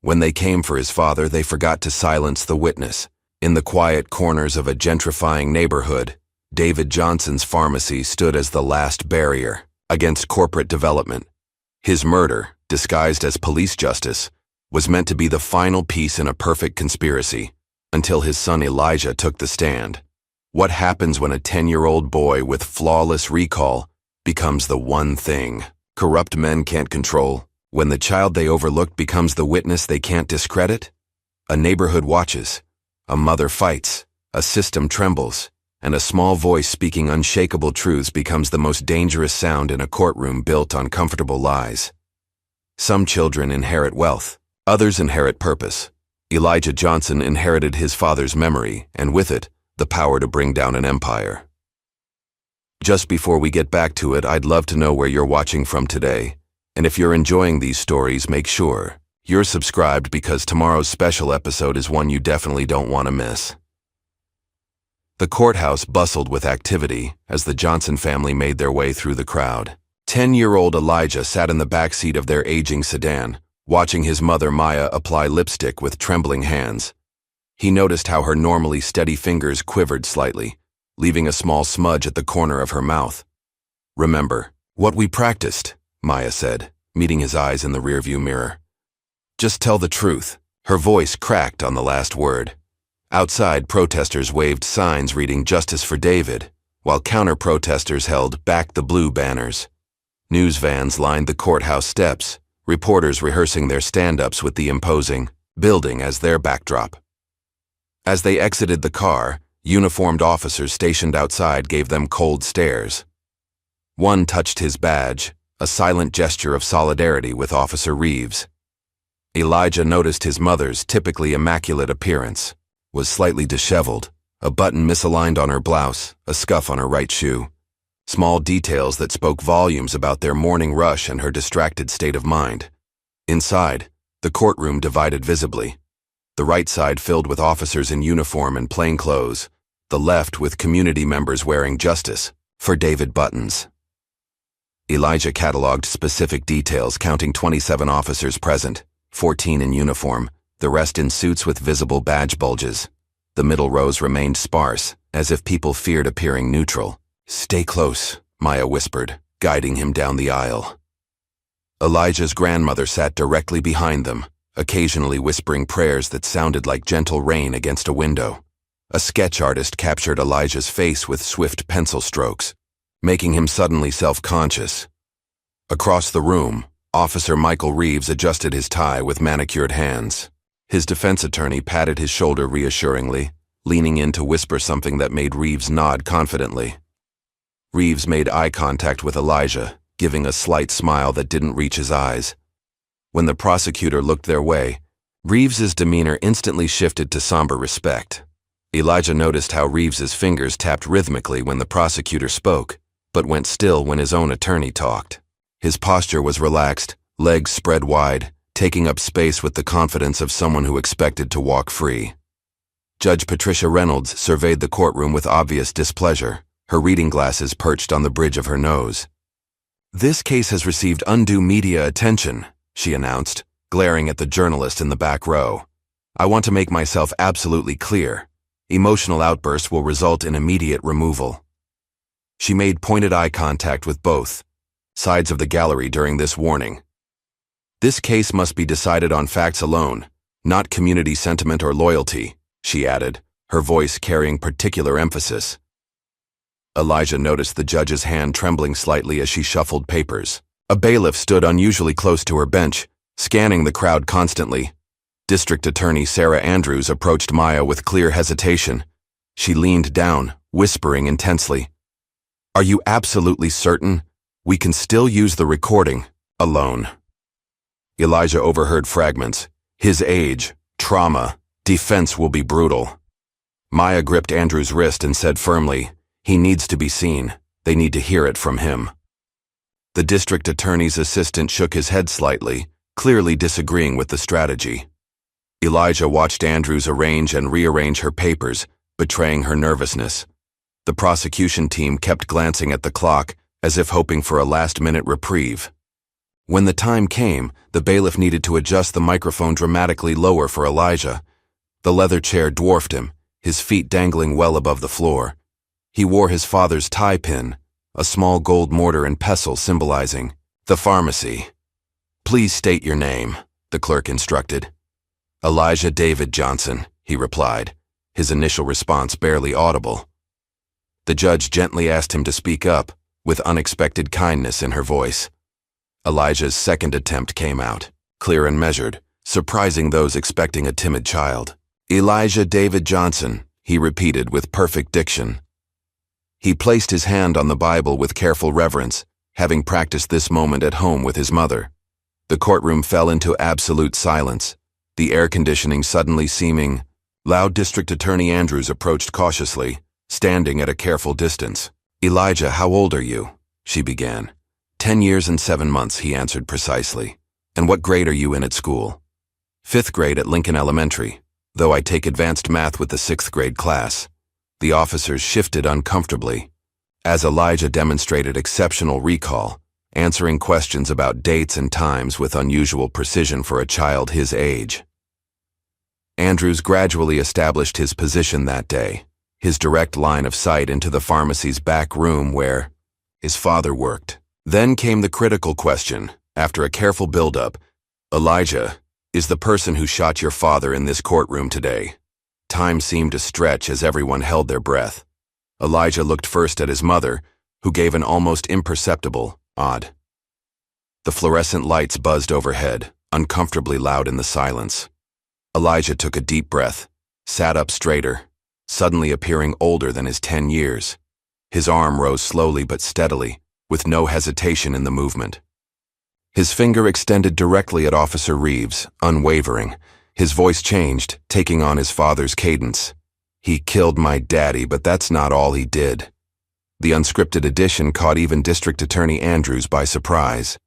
When they came for his father, they forgot to silence the witness. In the quiet corners of a gentrifying neighborhood, David Johnson's pharmacy stood as the last barrier against corporate development. His murder, disguised as police justice, was meant to be the final piece in a perfect conspiracy, until his son Elijah took the stand. What happens when a 10-year-old boy with flawless recall becomes the one thing corrupt men can't control? When the child they overlooked becomes the witness they can't discredit? A neighborhood watches, a mother fights, a system trembles, and a small voice speaking unshakable truths becomes the most dangerous sound in a courtroom built on comfortable lies. Some children inherit wealth, others inherit purpose. Elijah Johnson inherited his father's memory, and with it, the power to bring down an empire. Just before we get back to it, I'd love to know where you're watching from today. And if you're enjoying these stories, make sure you're subscribed, because tomorrow's special episode is one you definitely don't want to miss. The courthouse bustled with activity as the Johnson family made their way through the crowd. 10-year-old Elijah sat in the back seat of their aging sedan, watching his mother Maya apply lipstick with trembling hands. He noticed how her normally steady fingers quivered slightly, leaving a small smudge at the corner of her mouth. "Remember what we practiced," Maya said, meeting his eyes in the rearview mirror. "Just tell the truth." Her voice cracked on the last word. Outside, protesters waved signs reading "Justice for David," while counter-protesters held "Back the Blue" banners. News vans lined the courthouse steps, reporters rehearsing their stand-ups with the imposing building as their backdrop. As they exited the car, uniformed officers stationed outside gave them cold stares. One touched his badge, a silent gesture of solidarity with Officer Reeves. Elijah noticed his mother's typically immaculate appearance was slightly disheveled, a button misaligned on her blouse, a scuff on her right shoe. Small details that spoke volumes about their morning rush and her distracted state of mind. Inside, the courtroom divided visibly. The right side filled with officers in uniform and plainclothes, the left with community members wearing "Justice for David" buttons. Elijah cataloged specific details, counting 27 officers present, 14 in uniform, the rest in suits with visible badge bulges. The middle rows remained sparse, as if people feared appearing neutral. "Stay close," Maya whispered, guiding him down the aisle. Elijah's grandmother sat directly behind them, occasionally whispering prayers that sounded like gentle rain against a window. A sketch artist captured Elijah's face with swift pencil strokes, making him suddenly self-conscious. Across the room, Officer Michael Reeves adjusted his tie with manicured hands. His defense attorney patted his shoulder reassuringly, leaning in to whisper something that made Reeves nod confidently. Reeves made eye contact with Elijah, giving a slight smile that didn't reach his eyes. When the prosecutor looked their way, Reeves's demeanor instantly shifted to somber respect. Elijah noticed how Reeves's fingers tapped rhythmically when the prosecutor spoke, but went still when his own attorney talked. His posture was relaxed, legs spread wide, taking up space with the confidence of someone who expected to walk free. Judge Patricia Reynolds surveyed the courtroom with obvious displeasure, her reading glasses perched on the bridge of her nose. "This case has received undue media attention," she announced, glaring at the journalist in the back row. "I want to make myself absolutely clear. Emotional outbursts will result in immediate removal." She made pointed eye contact with both sides of the gallery during this warning. "This case must be decided on facts alone, not community sentiment or loyalty," she added, her voice carrying particular emphasis. Elijah noticed the judge's hand trembling slightly as she shuffled papers. A bailiff stood unusually close to her bench, scanning the crowd constantly. District Attorney Sarah Andrews approached Maya with clear hesitation. She leaned down, whispering intensely, "Are you absolutely certain? We can still use the recording alone." Elijah overheard fragments. "His age, trauma, defense will be brutal." Maya gripped Andrews' wrist and said firmly, "He needs to be seen. They need to hear it from him." The district attorney's assistant shook his head slightly, clearly disagreeing with the strategy. Elijah watched Andrews arrange and rearrange her papers, betraying her nervousness. The prosecution team kept glancing at the clock, as if hoping for a last-minute reprieve. When the time came, the bailiff needed to adjust the microphone dramatically lower for Elijah. The leather chair dwarfed him, his feet dangling well above the floor. He wore his father's tie pin, a small gold mortar and pestle symbolizing the pharmacy. "Please state your name," the clerk instructed. "Elijah David Johnson," he replied, his initial response barely audible. The judge gently asked him to speak up, with unexpected kindness in her voice. Elijah's second attempt came out, clear and measured, surprising those expecting a timid child. "Elijah David Johnson," he repeated with perfect diction. He placed his hand on the Bible with careful reverence, having practiced this moment at home with his mother. The courtroom fell into absolute silence, the air conditioning suddenly seeming loud. District Attorney Andrews approached cautiously, standing at a careful distance. "Elijah, how old are you?" she began. 10 years and 7 months, he answered precisely. "And what grade are you in at school?" "5th grade at Lincoln Elementary, though I take advanced math with the 6th grade class." The officers shifted uncomfortably, as Elijah demonstrated exceptional recall, answering questions about dates and times with unusual precision for a child his age. Andrews gradually established his position that day, his direct line of sight into the pharmacy's back room where his father worked. Then came the critical question, after a careful build-up. "Elijah, is the person who shot your father in this courtroom today?" Time seemed to stretch as everyone held their breath. Elijah looked first at his mother, who gave an almost imperceptible "odd." The fluorescent lights buzzed overhead, uncomfortably loud in the silence. Elijah took a deep breath, sat up straighter, suddenly appearing older than his 10 years. His arm rose slowly but steadily, with no hesitation in the movement. His finger extended directly at Officer Reeves, unwavering. His voice changed, taking on his father's cadence. "He killed my daddy, but that's not all he did." The unscripted addition caught even District Attorney Andrews by surprise.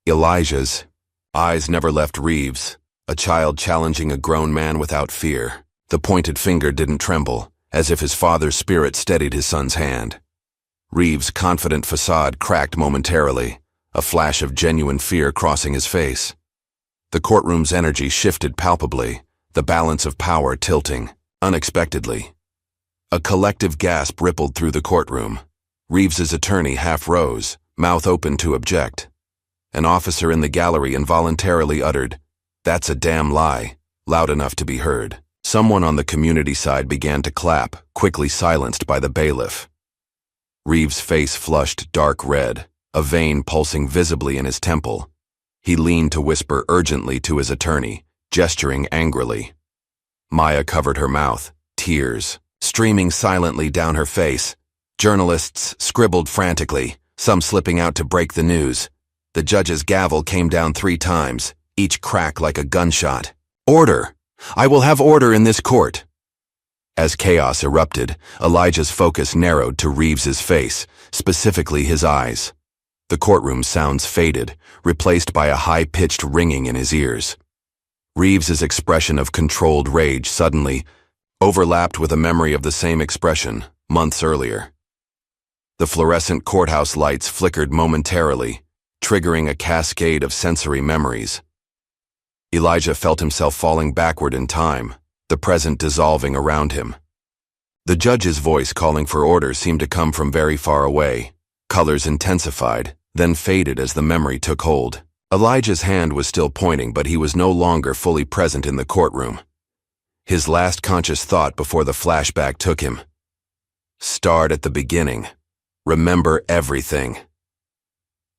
Elijah's eyes never left Reeves, a child challenging a grown man without fear. The pointed finger didn't tremble, as if his father's spirit steadied his son's hand. Reeves' confident facade cracked momentarily, a flash of genuine fear crossing his face. The courtroom's energy shifted palpably, the balance of power tilting, unexpectedly. A collective gasp rippled through the courtroom. Reeves's attorney half rose, mouth open to object. An officer in the gallery involuntarily uttered, "That's a damn lie," loud enough to be heard. Someone on the community side began to clap, quickly silenced by the bailiff. Reeves' face flushed dark red, a vein pulsing visibly in his temple. He leaned to whisper urgently to his attorney, gesturing angrily. Maya covered her mouth, tears streaming silently down her face. Journalists scribbled frantically, some slipping out to break the news. The judge's gavel came down 3 times, each crack like a gunshot. "Order! I will have order in this court!" As chaos erupted, Elijah's focus narrowed to Reeves's face, specifically his eyes. The courtroom sounds faded, replaced by a high-pitched ringing in his ears. Reeves's expression of controlled rage suddenly overlapped with a memory of the same expression, months earlier. The fluorescent courthouse lights flickered momentarily, triggering a cascade of sensory memories. Elijah felt himself falling backward in time, the present dissolving around him. The judge's voice calling for order seemed to come from very far away. Colors intensified, then faded as the memory took hold. Elijah's hand was still pointing, but he was no longer fully present in the courtroom. His last conscious thought before the flashback took him. Start at the beginning. Remember everything.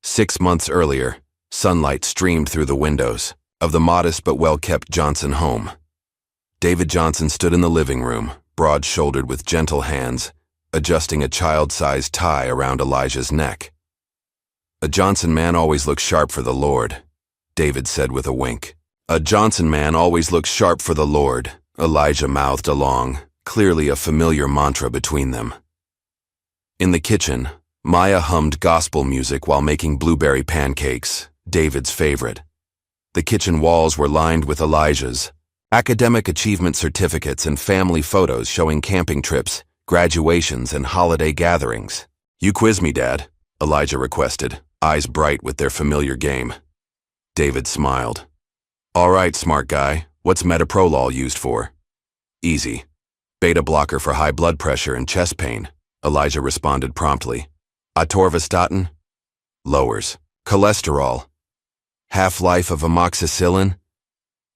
6 months earlier, sunlight streamed through the windows of the modest but well-kept Johnson home. David Johnson stood in the living room, broad-shouldered with gentle hands, adjusting a child-sized tie around Elijah's neck. "A Johnson man always looks sharp for the Lord," David said with a wink. "A Johnson man always looks sharp for the Lord," Elijah mouthed along, clearly a familiar mantra between them. In the kitchen, Maya hummed gospel music while making blueberry pancakes, David's favorite. The kitchen walls were lined with Elijah's academic achievement certificates and family photos showing camping trips, graduations, and holiday gatherings. "You quiz me, Dad," Elijah requested, eyes bright with their familiar game. David smiled. All right, smart guy, what's metoprolol used for? Easy. Beta blocker for high blood pressure and chest pain, Elijah responded promptly. Atorvastatin? Lowers cholesterol. Half-life of amoxicillin?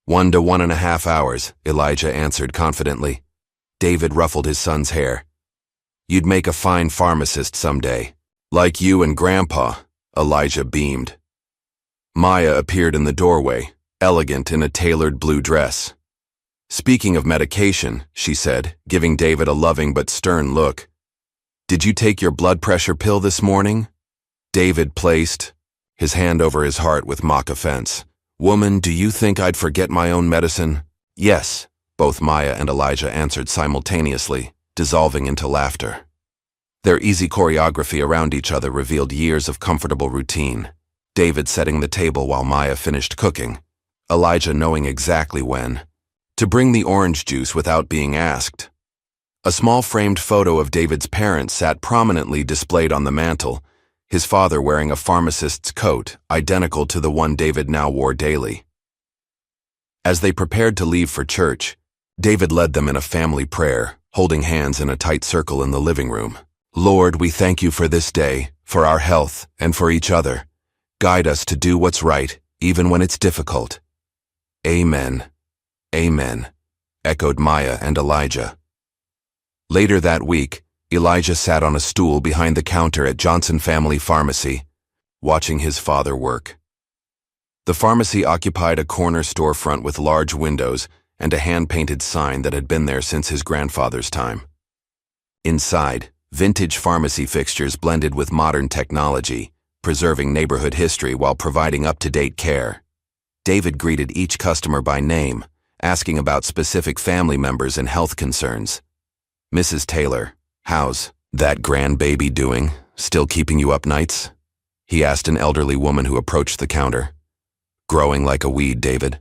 1 to 1.5 hours, Elijah answered confidently. David ruffled his son's hair. You'd make a fine pharmacist someday. Like you and Grandpa, Elijah beamed. Maya appeared in the doorway, elegant in a tailored blue dress. Speaking of medication, she said, giving David a loving but stern look. Did you take your blood pressure pill this morning? David placed his hand over his heart with mock offense. Woman, do you think I'd forget my own medicine? Yes, both Maya and Elijah answered simultaneously, dissolving into laughter. Their easy choreography around each other revealed years of comfortable routine. David setting the table while Maya finished cooking, Elijah knowing exactly when to bring the orange juice without being asked. A small framed photo of David's parents sat prominently displayed on the mantel, his father wearing a pharmacist's coat, identical to the one David now wore daily. As they prepared to leave for church, David led them in a family prayer, holding hands in a tight circle in the living room. Lord, we thank you for this day, for our health, and for each other. Guide us to do what's right, even when it's difficult. Amen. Amen, echoed Maya and Elijah. Later that week, Elijah sat on a stool behind the counter at Johnson Family Pharmacy, watching his father work. The pharmacy occupied a corner storefront with large windows and a hand-painted sign that had been there since his grandfather's time. Inside, vintage pharmacy fixtures blended with modern technology, preserving neighborhood history while providing up-to-date care. David greeted each customer by name, asking about specific family members and health concerns. Mrs. Taylor, how's that grandbaby doing? Still keeping you up nights? He asked an elderly woman who approached the counter. Growing like a weed, David.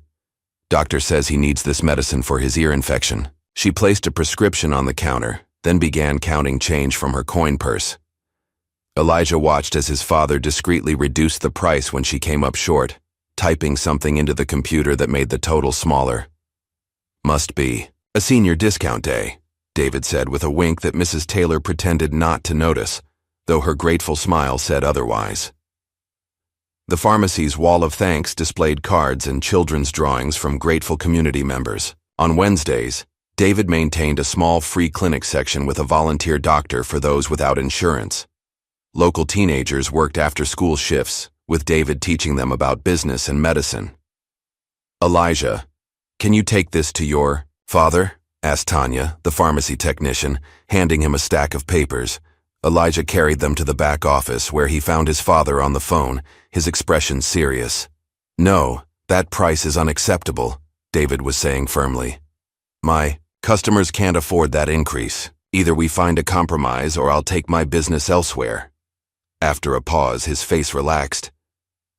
Doctor says he needs this medicine for his ear infection. She placed a prescription on the counter, then began counting change from her coin purse. Elijah watched as his father discreetly reduced the price when she came up short, typing something into the computer that made the total smaller. Must be a senior discount day, David said with a wink that Mrs. Taylor pretended not to notice, though her grateful smile said otherwise. The pharmacy's wall of thanks displayed cards and children's drawings from grateful community members. On Wednesdays, David maintained a small free clinic section with a volunteer doctor for those without insurance. Local teenagers worked after-school shifts, with David teaching them about business and medicine. Elijah, can you take this to your father? Asked Tanya, the pharmacy technician, handing him a stack of papers. Elijah carried them to the back office where he found his father on the phone, his expression serious. No, that price is unacceptable, David was saying firmly. My customers can't afford that increase. Either we find a compromise or I'll take my business elsewhere. After a pause, his face relaxed.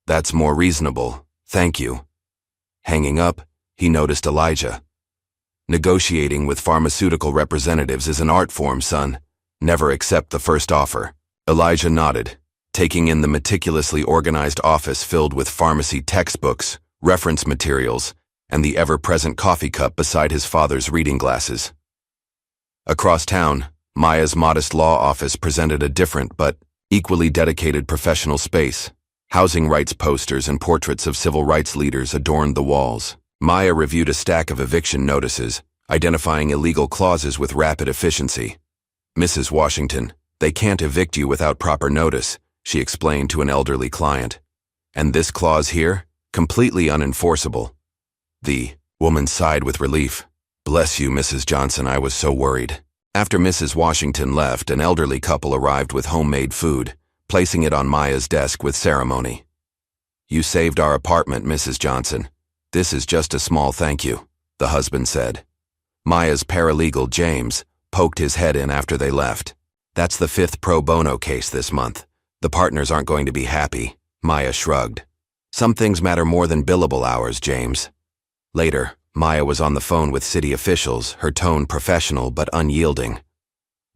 That's more reasonable, thank you. Hanging up, he noticed Elijah. Negotiating with pharmaceutical representatives is an art form, son. Never accept the first offer. Elijah nodded, taking in the meticulously organized office filled with pharmacy textbooks, reference materials, and the ever-present coffee cup beside his father's reading glasses. Across town, Maya's modest law office presented a different but equally dedicated professional space. Housing rights posters and portraits of civil rights leaders adorned the walls. Maya reviewed a stack of eviction notices, identifying illegal clauses with rapid efficiency. Mrs. Washington, they can't evict you without proper notice, she explained to an elderly client. And this clause here? Completely unenforceable. The woman sighed with relief. Bless you, Mrs. Johnson, I was so worried. After Mrs. Washington left, an elderly couple arrived with homemade food, placing it on Maya's desk with ceremony. You saved our apartment, Mrs. Johnson. This is just a small thank you, the husband said. Maya's paralegal, James, poked his head in after they left. That's the 5th pro bono case this month. The partners aren't going to be happy, Maya shrugged. Some things matter more than billable hours, James. Later, Maya was on the phone with city officials, her tone professional but unyielding.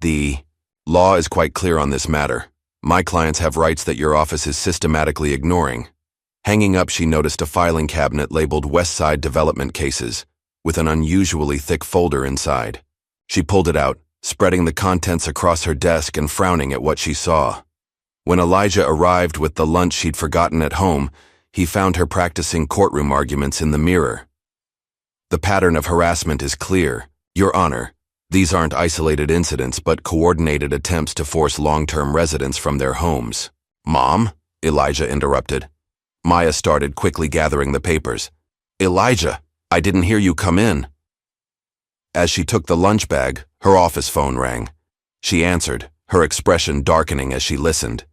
The law is quite clear on this matter, My clients have rights that your office is systematically ignoring. Hanging up, she noticed a filing cabinet labeled West Side Development Cases, with an unusually thick folder inside. She pulled it out, spreading the contents across her desk and frowning at what she saw. When Elijah arrived with the lunch she'd forgotten at home, he found her practicing courtroom arguments in the mirror. The pattern of harassment is clear, Your Honor. These aren't isolated incidents but coordinated attempts to force long-term residents from their homes. Mom? Elijah interrupted. Maya started quickly gathering the papers. Elijah, I didn't hear you come in. As she took the lunch bag, her office phone rang. She answered, her expression darkening as she listened.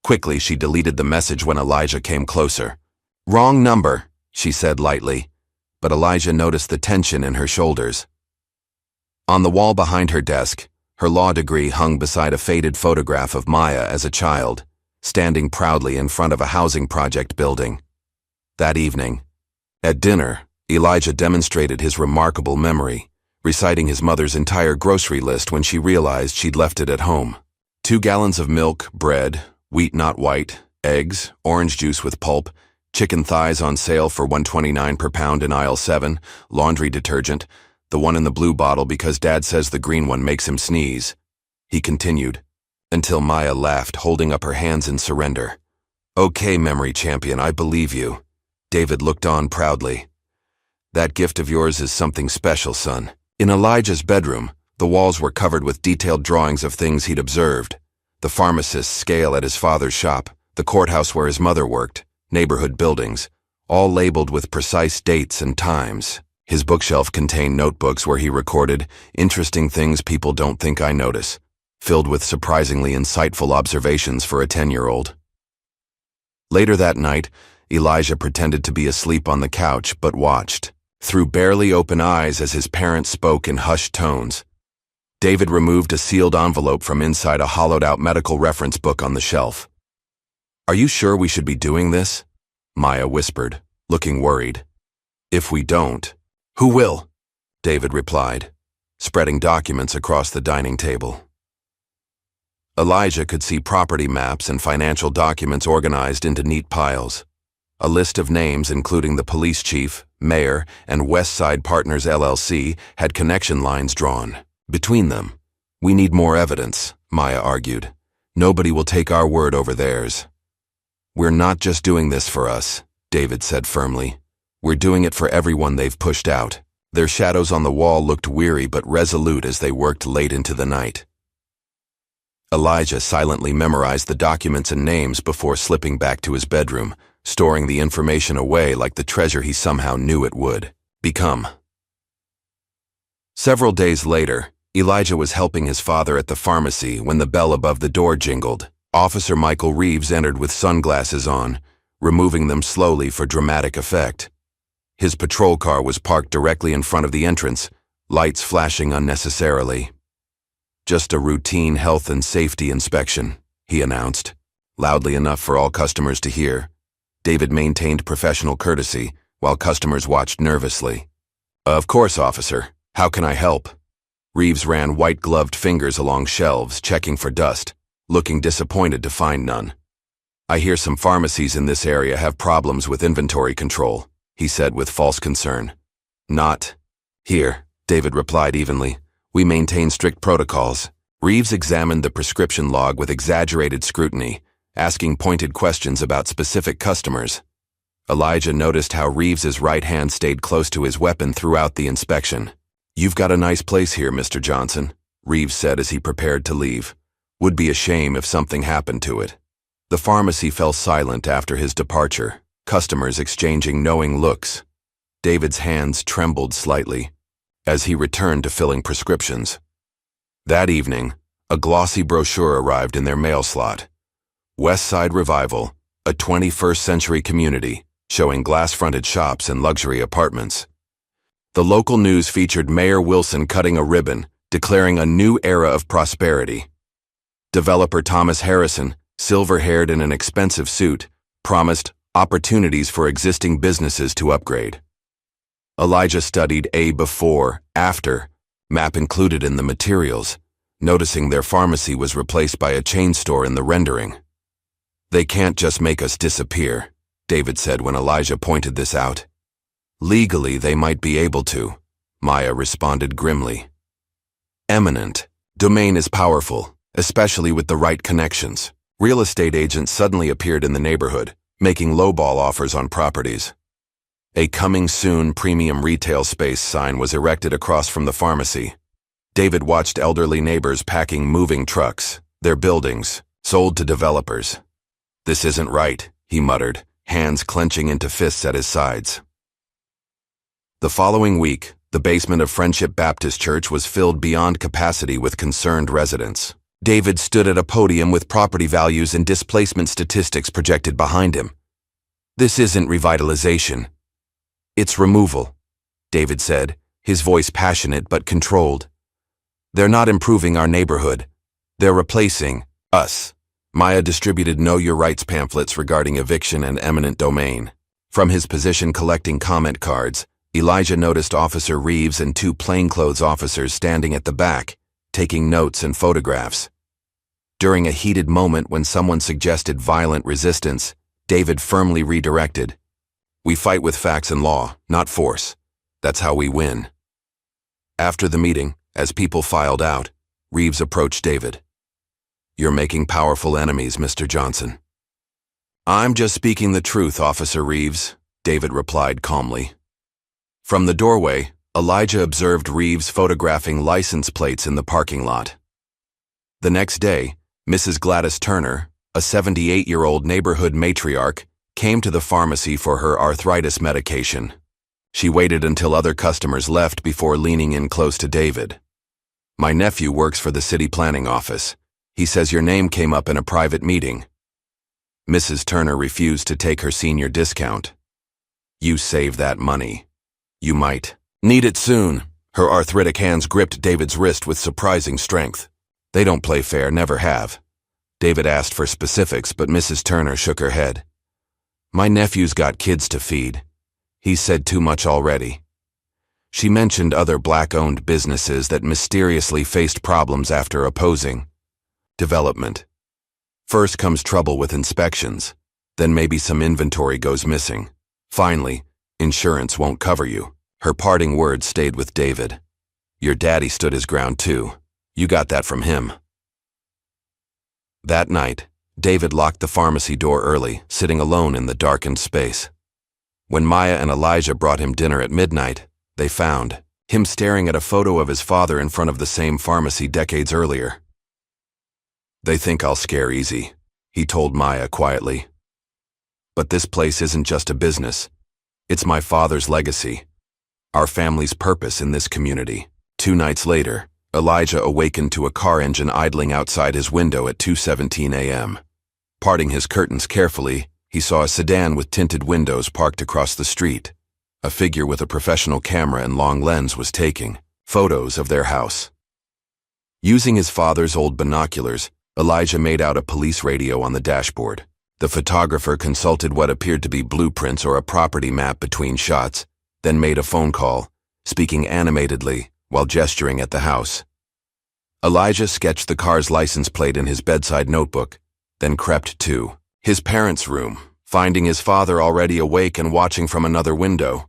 Quickly, she deleted the message when Elijah came closer. Wrong number, she said lightly, but Elijah noticed the tension in her shoulders. On the wall behind her desk, her law degree hung beside a faded photograph of Maya as a child, standing proudly in front of a housing project building. That evening, at dinner, Elijah demonstrated his remarkable memory, reciting his mother's entire grocery list when she realized she'd left it at home. 2 gallons of milk, bread, wheat not white, eggs, orange juice with pulp, chicken thighs on sale for $1.29 per pound in aisle 7, laundry detergent, the one in the blue bottle because Dad says the green one makes him sneeze. He continued, until Maya laughed, holding up her hands in surrender. Okay, memory champion, I believe you. David looked on proudly. That gift of yours is something special, son. In Elijah's bedroom, the walls were covered with detailed drawings of things he'd observed. The pharmacist's scale at his father's shop, the courthouse where his mother worked, neighborhood buildings, all labeled with precise dates and times. His bookshelf contained notebooks where he recorded interesting things people don't think I notice, filled with surprisingly insightful observations for a 10-year-old. Later that night, Elijah pretended to be asleep on the couch but watched, through barely open eyes as his parents spoke in hushed tones. David removed a sealed envelope from inside a hollowed-out medical reference book on the shelf. Are you sure we should be doing this? Maya whispered, looking worried. If we don't, who will? David replied, spreading documents across the dining table. Elijah could see property maps and financial documents organized into neat piles. A list of names including the police chief, mayor, and West Side Partners LLC had connection lines drawn. Between them, we need more evidence, Maya argued. Nobody will take our word over theirs. We're not just doing this for us, David said firmly. We're doing it for everyone they've pushed out. Their shadows on the wall looked weary but resolute as they worked late into the night. Elijah silently memorized the documents and names before slipping back to his bedroom, storing the information away like the treasure he somehow knew it would become. Several days later, Elijah was helping his father at the pharmacy when the bell above the door jingled. Officer Michael Reeves entered with sunglasses on, removing them slowly for dramatic effect. His patrol car was parked directly in front of the entrance, lights flashing unnecessarily. Just a routine health and safety inspection, he announced, loudly enough for all customers to hear. David maintained professional courtesy, while customers watched nervously. Of course, officer. How can I help? Reeves ran white-gloved fingers along shelves, checking for dust, looking disappointed to find none. I hear some pharmacies in this area have problems with inventory control, he said with false concern. Not here, David replied evenly. We maintain strict protocols. Reeves examined the prescription log with exaggerated scrutiny, asking pointed questions about specific customers. Elijah noticed how Reeves's right hand stayed close to his weapon throughout the inspection. You've got a nice place here, Mr. Johnson, Reeves said as he prepared to leave. Would be a shame if something happened to it. The pharmacy fell silent after his departure, customers exchanging knowing looks. David's hands trembled slightly as he returned to filling prescriptions. That evening, a glossy brochure arrived in their mail slot. West Side Revival, a 21st century community, showing glass-fronted shops and luxury apartments. The local news featured Mayor Wilson cutting a ribbon, declaring a new era of prosperity. Developer Thomas Harrison, silver-haired in an expensive suit, promised opportunities for existing businesses to upgrade. Elijah studied a before, after map included in the materials. noticing their pharmacy was replaced by a chain store in the rendering. "They can't just make us disappear," David said when Elijah pointed this out. "Legally, they might be able to," Maya responded grimly. Eminent domain is powerful, especially with the right connections. Real estate agents suddenly appeared in the neighborhood, making lowball offers on properties. A "coming soon" premium retail space sign was erected across from the pharmacy. David watched elderly neighbors packing moving trucks, their buildings, sold to developers. "This isn't right," he muttered, hands clenching into fists at his sides. The following week, the basement of Friendship Baptist Church was filled beyond capacity with concerned residents. David stood at a podium with property values and displacement statistics projected behind him. "This isn't revitalization. It's removal," David said, his voice passionate but controlled. "They're not improving our neighborhood. They're replacing us." Maya distributed Know Your Rights pamphlets regarding eviction and eminent domain. From his position collecting comment cards, Elijah noticed Officer Reeves and two plainclothes officers standing at the back, taking notes and photographs. During a heated moment when someone suggested violent resistance, David firmly redirected. "We fight with facts and law, not force. That's how we win." After the meeting, as people filed out, Reeves approached David. "You're making powerful enemies, Mr. Johnson." "I'm just speaking the truth, Officer Reeves," David replied calmly. From the doorway, Elijah observed Reeves photographing license plates in the parking lot. The next day, Mrs. Gladys Turner, a 78-year-old neighborhood matriarch, came to the pharmacy for her arthritis medication. She waited until other customers left before leaning in close to David. "My nephew works for the city planning office. He says your name came up in a private meeting." Mrs. Turner refused to take her senior discount. "You save that money. You might need it soon." Her arthritic hands gripped David's wrist with surprising strength. "They don't play fair, never have." David asked for specifics, but Mrs. Turner shook her head. "My nephew's got kids to feed. He's said too much already." She mentioned other black-owned businesses that mysteriously faced problems after opposing development. First comes trouble with inspections, then maybe some inventory goes missing. Finally, insurance won't cover you. Her parting words stayed with David. "Your daddy stood his ground too. You got that from him." That night, David locked the pharmacy door early, sitting alone in the darkened space. When Maya and Elijah brought him dinner at midnight, they found him staring at a photo of his father in front of the same pharmacy decades earlier. "They think I'll scare easy," he told Maya quietly. "But this place isn't just a business. It's my father's legacy, our family's purpose in this community." 2 nights later, Elijah awakened to a car engine idling outside his window at 2:17 a.m. Parting his curtains carefully, he saw a sedan with tinted windows parked across the street. A figure with a professional camera and long lens was taking photos of their house. Using his father's old binoculars, Elijah made out a police radio on the dashboard. The photographer consulted what appeared to be blueprints or a property map between shots, then made a phone call, speaking animatedly while gesturing at the house. Elijah sketched the car's license plate in his bedside notebook, then crept to his parents' room, finding his father already awake and watching from another window.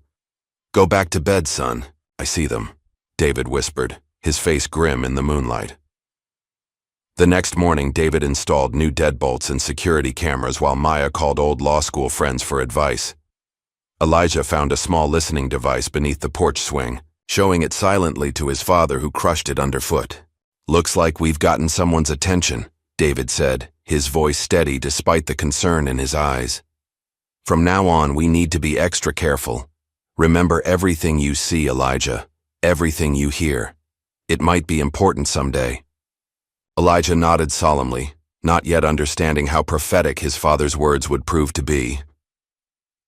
"Go back to bed, son. I see them," David whispered, his face grim in the moonlight. The next morning, David installed new deadbolts and security cameras while Maya called old law school friends for advice. Elijah found a small listening device beneath the porch swing, showing it silently to his father, who crushed it underfoot. "Looks like we've gotten someone's attention," David said, his voice steady despite the concern in his eyes. "From now on, we need to be extra careful. Remember everything you see, Elijah, everything you hear. It might be important someday." Elijah nodded solemnly, not yet understanding how prophetic his father's words would prove to be.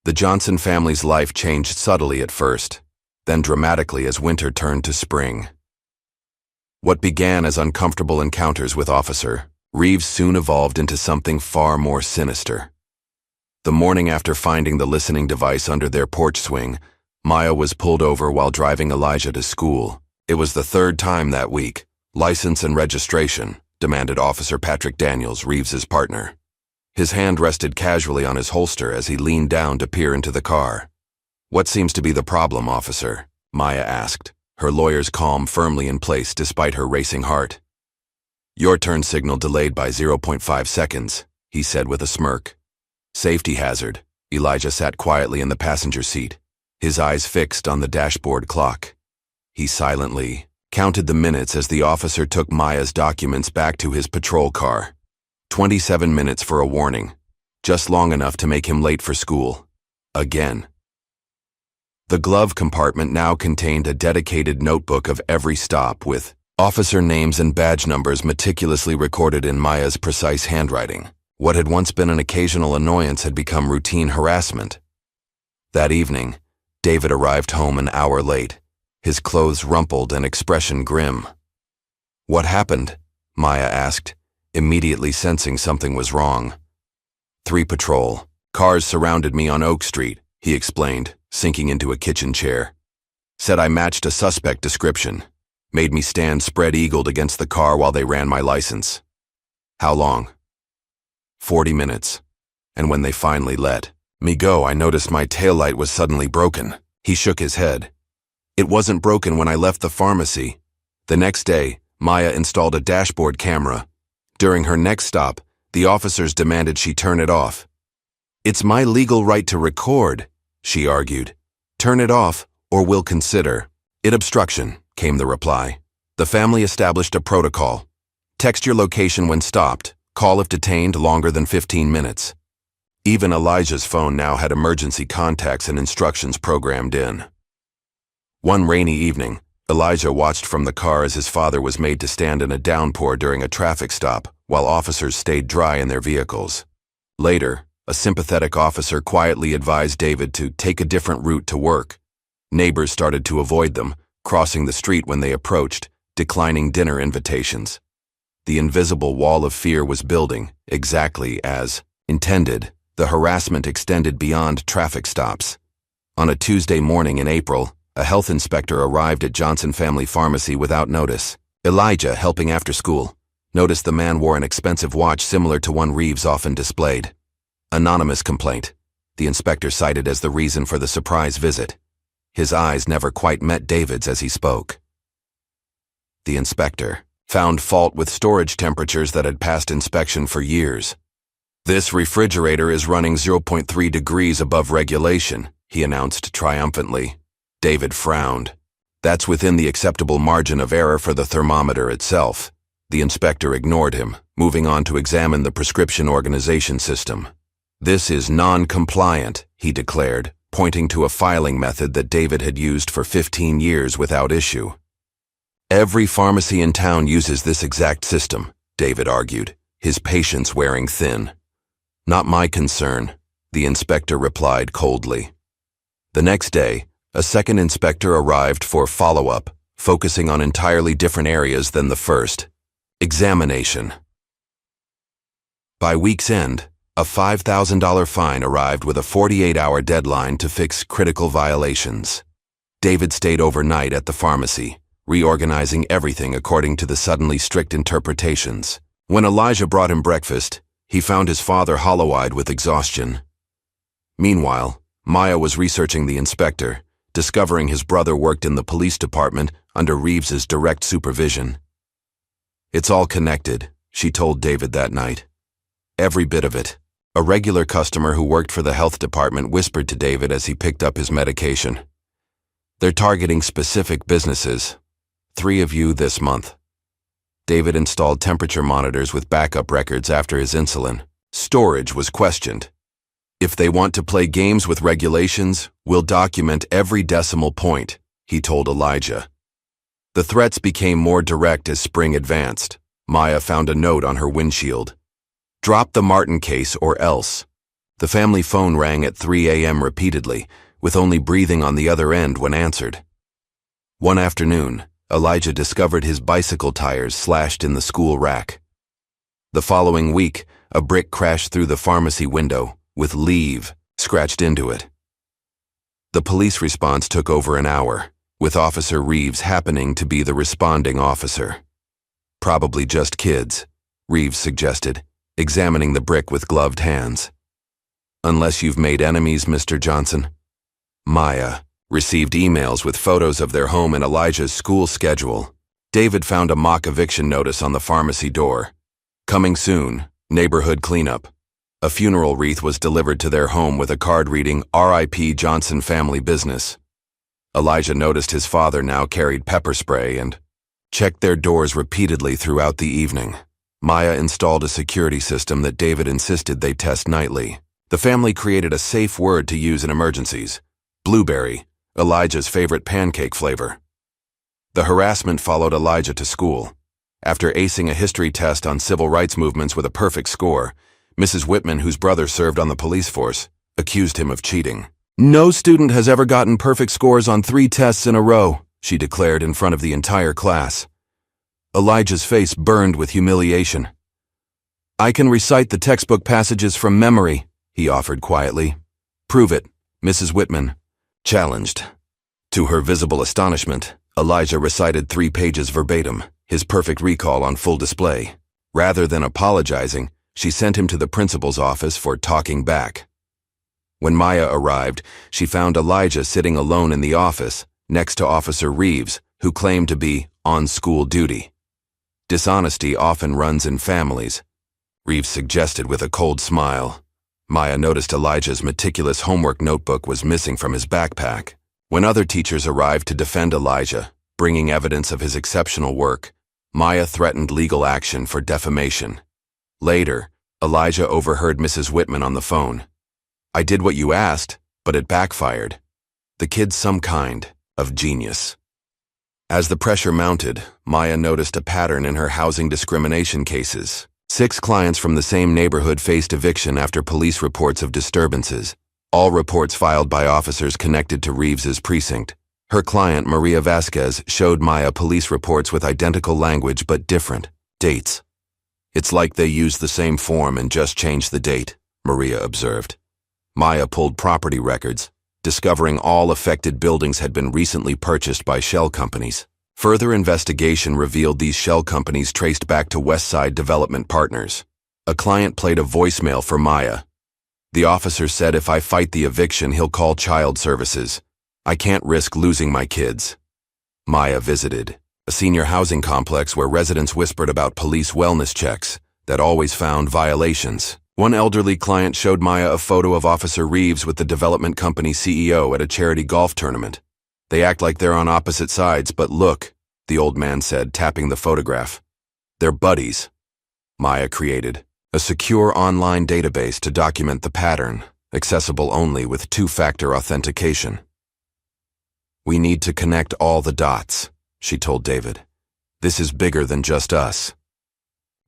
The Johnson family's life changed subtly at first, then dramatically as winter turned to spring. What began as uncomfortable encounters with Officer Reeves soon evolved into something far more sinister. The morning after finding the listening device under their porch swing, Maya was pulled over while driving Elijah to school. It was the third time that week, "License and registration," demanded Officer Patrick Daniels, Reeves's partner. His hand rested casually on his holster as he leaned down to peer into the car. "What seems to be the problem, officer?" Maya asked, her lawyer's calm firmly in place despite her racing heart. "Your turn signal delayed by 0.5 seconds, he said with a smirk. "Safety hazard." Elijah sat quietly in the passenger seat, his eyes fixed on the dashboard clock. He silently counted the minutes as the officer took Maya's documents back to his patrol car. 27 minutes for a warning, just long enough to make him late for school. Again. The glove compartment now contained a dedicated notebook of every stop with officer names and badge numbers meticulously recorded in Maya's precise handwriting. What had once been an occasional annoyance had become routine harassment. That evening, David arrived home an hour late, his clothes rumpled and expression grim. "What happened?" Maya asked, immediately sensing something was wrong. "3 patrol. Cars surrounded me on Oak Street," he explained, sinking into a kitchen chair. "Said I matched a suspect description. Made me stand spread-eagled against the car while they ran my license." "How long?" 40 minutes. And when they finally let me go, I noticed my taillight was suddenly broken." He shook his head. "It wasn't broken when I left the pharmacy." The next day, Maya installed a dashboard camera. During her next stop, the officers demanded she turn it off. "It's my legal right to record," she argued. "Turn it off, or we'll consider it obstruction," came the reply. The family established a protocol. Text your location when stopped. Call if detained longer than 15 minutes. Even Elijah's phone now had emergency contacts and instructions programmed in. One rainy evening, Elijah watched from the car as his father was made to stand in a downpour during a traffic stop, while officers stayed dry in their vehicles. Later, a sympathetic officer quietly advised David to take a different route to work. Neighbors started to avoid them, crossing the street when they approached, declining dinner invitations. The invisible wall of fear was building, exactly as intended. The harassment extended beyond traffic stops. On a Tuesday morning in April, a health inspector arrived at Johnson Family Pharmacy without notice. Elijah, helping after school, noticed the man wore an expensive watch similar to one Reeves often displayed. Anonymous complaint, the inspector cited as the reason for the surprise visit. His eyes never quite met David's as he spoke. The inspector found fault with storage temperatures that had passed inspection for years. "This refrigerator is running 0.3 degrees above regulation," he announced triumphantly. David frowned. "That's within the acceptable margin of error for the thermometer itself." The inspector ignored him, moving on to examine the prescription organization system. "This is non-compliant," he declared, pointing to a filing method that David had used for 15 years without issue. "Every pharmacy in town uses this exact system," David argued, his patience wearing thin. "Not my concern," the inspector replied coldly. The next day, a second inspector arrived for follow-up, focusing on entirely different areas than the first. Examination. By week's end, a $5,000 fine arrived with a 48-hour deadline to fix critical violations. David stayed overnight at the pharmacy, reorganizing everything according to the suddenly strict interpretations. When Elijah brought him breakfast, he found his father hollow-eyed with exhaustion. Meanwhile, Maya was researching the inspector, discovering his brother worked in the police department under Reeves's direct supervision. "It's all connected," she told David that night. "Every bit of it." A regular customer who worked for the health department whispered to David as he picked up his medication. "They're targeting specific businesses. 3 of you this month." David installed temperature monitors with backup records after his insulin. Storage was questioned. "If they want to play games with regulations, we'll document every decimal point," he told Elijah. The threats became more direct as spring advanced. Maya found a note on her windshield. "Drop the Martin case or else." The family phone rang at 3 a.m. repeatedly, with only breathing on the other end when answered. One afternoon, Elijah discovered his bicycle tires slashed in the school rack. The following week, a brick crashed through the pharmacy window, with "leave" scratched into it. The police response took over an hour, with Officer Reeves happening to be the responding officer. Probably just kids, Reeves suggested, examining the brick with gloved hands. Unless you've made enemies, Mr. Johnson. Maya received emails with photos of their home and Elijah's school schedule. David found a mock eviction notice on the pharmacy door. Coming soon, neighborhood cleanup. A funeral wreath was delivered to their home with a card reading, R.I.P. Johnson Family Business. Elijah noticed his father now carried pepper spray and checked their doors repeatedly throughout the evening. Maya installed a security system that David insisted they test nightly. The family created a safe word to use in emergencies: blueberry, Elijah's favorite pancake flavor. The harassment followed Elijah to school. After acing a history test on civil rights movements with a perfect score, Mrs. Whitman, whose brother served on the police force, accused him of cheating. "No student has ever gotten perfect scores on 3 tests in a row," she declared in front of the entire class. Elijah's face burned with humiliation. "I can recite the textbook passages from memory," he offered quietly. "Prove it," Mrs. Whitman challenged. To her visible astonishment, Elijah recited 3 pages verbatim, his perfect recall on full display. Rather than apologizing, she sent him to the principal's office for talking back. When Maya arrived, she found Elijah sitting alone in the office, next to Officer Reeves, who claimed to be on school duty. "Dishonesty often runs in families," Reeves suggested with a cold smile. Maya noticed Elijah's meticulous homework notebook was missing from his backpack. When other teachers arrived to defend Elijah, bringing evidence of his exceptional work, Maya threatened legal action for defamation. Later, Elijah overheard Mrs. Whitman on the phone. "I did what you asked, but it backfired. The kid's some kind of genius." As the pressure mounted, Maya noticed a pattern in her housing discrimination cases. 6 clients from the same neighborhood faced eviction after police reports of disturbances, all reports filed by officers connected to Reeves's precinct. Her client, Maria Vasquez, showed Maya police reports with identical language but different dates. "It's like they used the same form and just changed the date," Maria observed. Maya pulled property records, discovering all affected buildings had been recently purchased by shell companies. Further investigation revealed these shell companies traced back to Westside Development Partners. A client played a voicemail for Maya. "The officer said if I fight the eviction, he'll call child services. I can't risk losing my kids." Maya visited a senior housing complex where residents whispered about police wellness checks that always found violations. One elderly client showed Maya a photo of Officer Reeves with the development company CEO at a charity golf tournament. "They act like they're on opposite sides, but look," the old man said, tapping the photograph. "They're buddies." Maya created a secure online database to document the pattern, accessible only with 2-factor authentication. "We need to connect all the dots," she told David. "This is bigger than just us."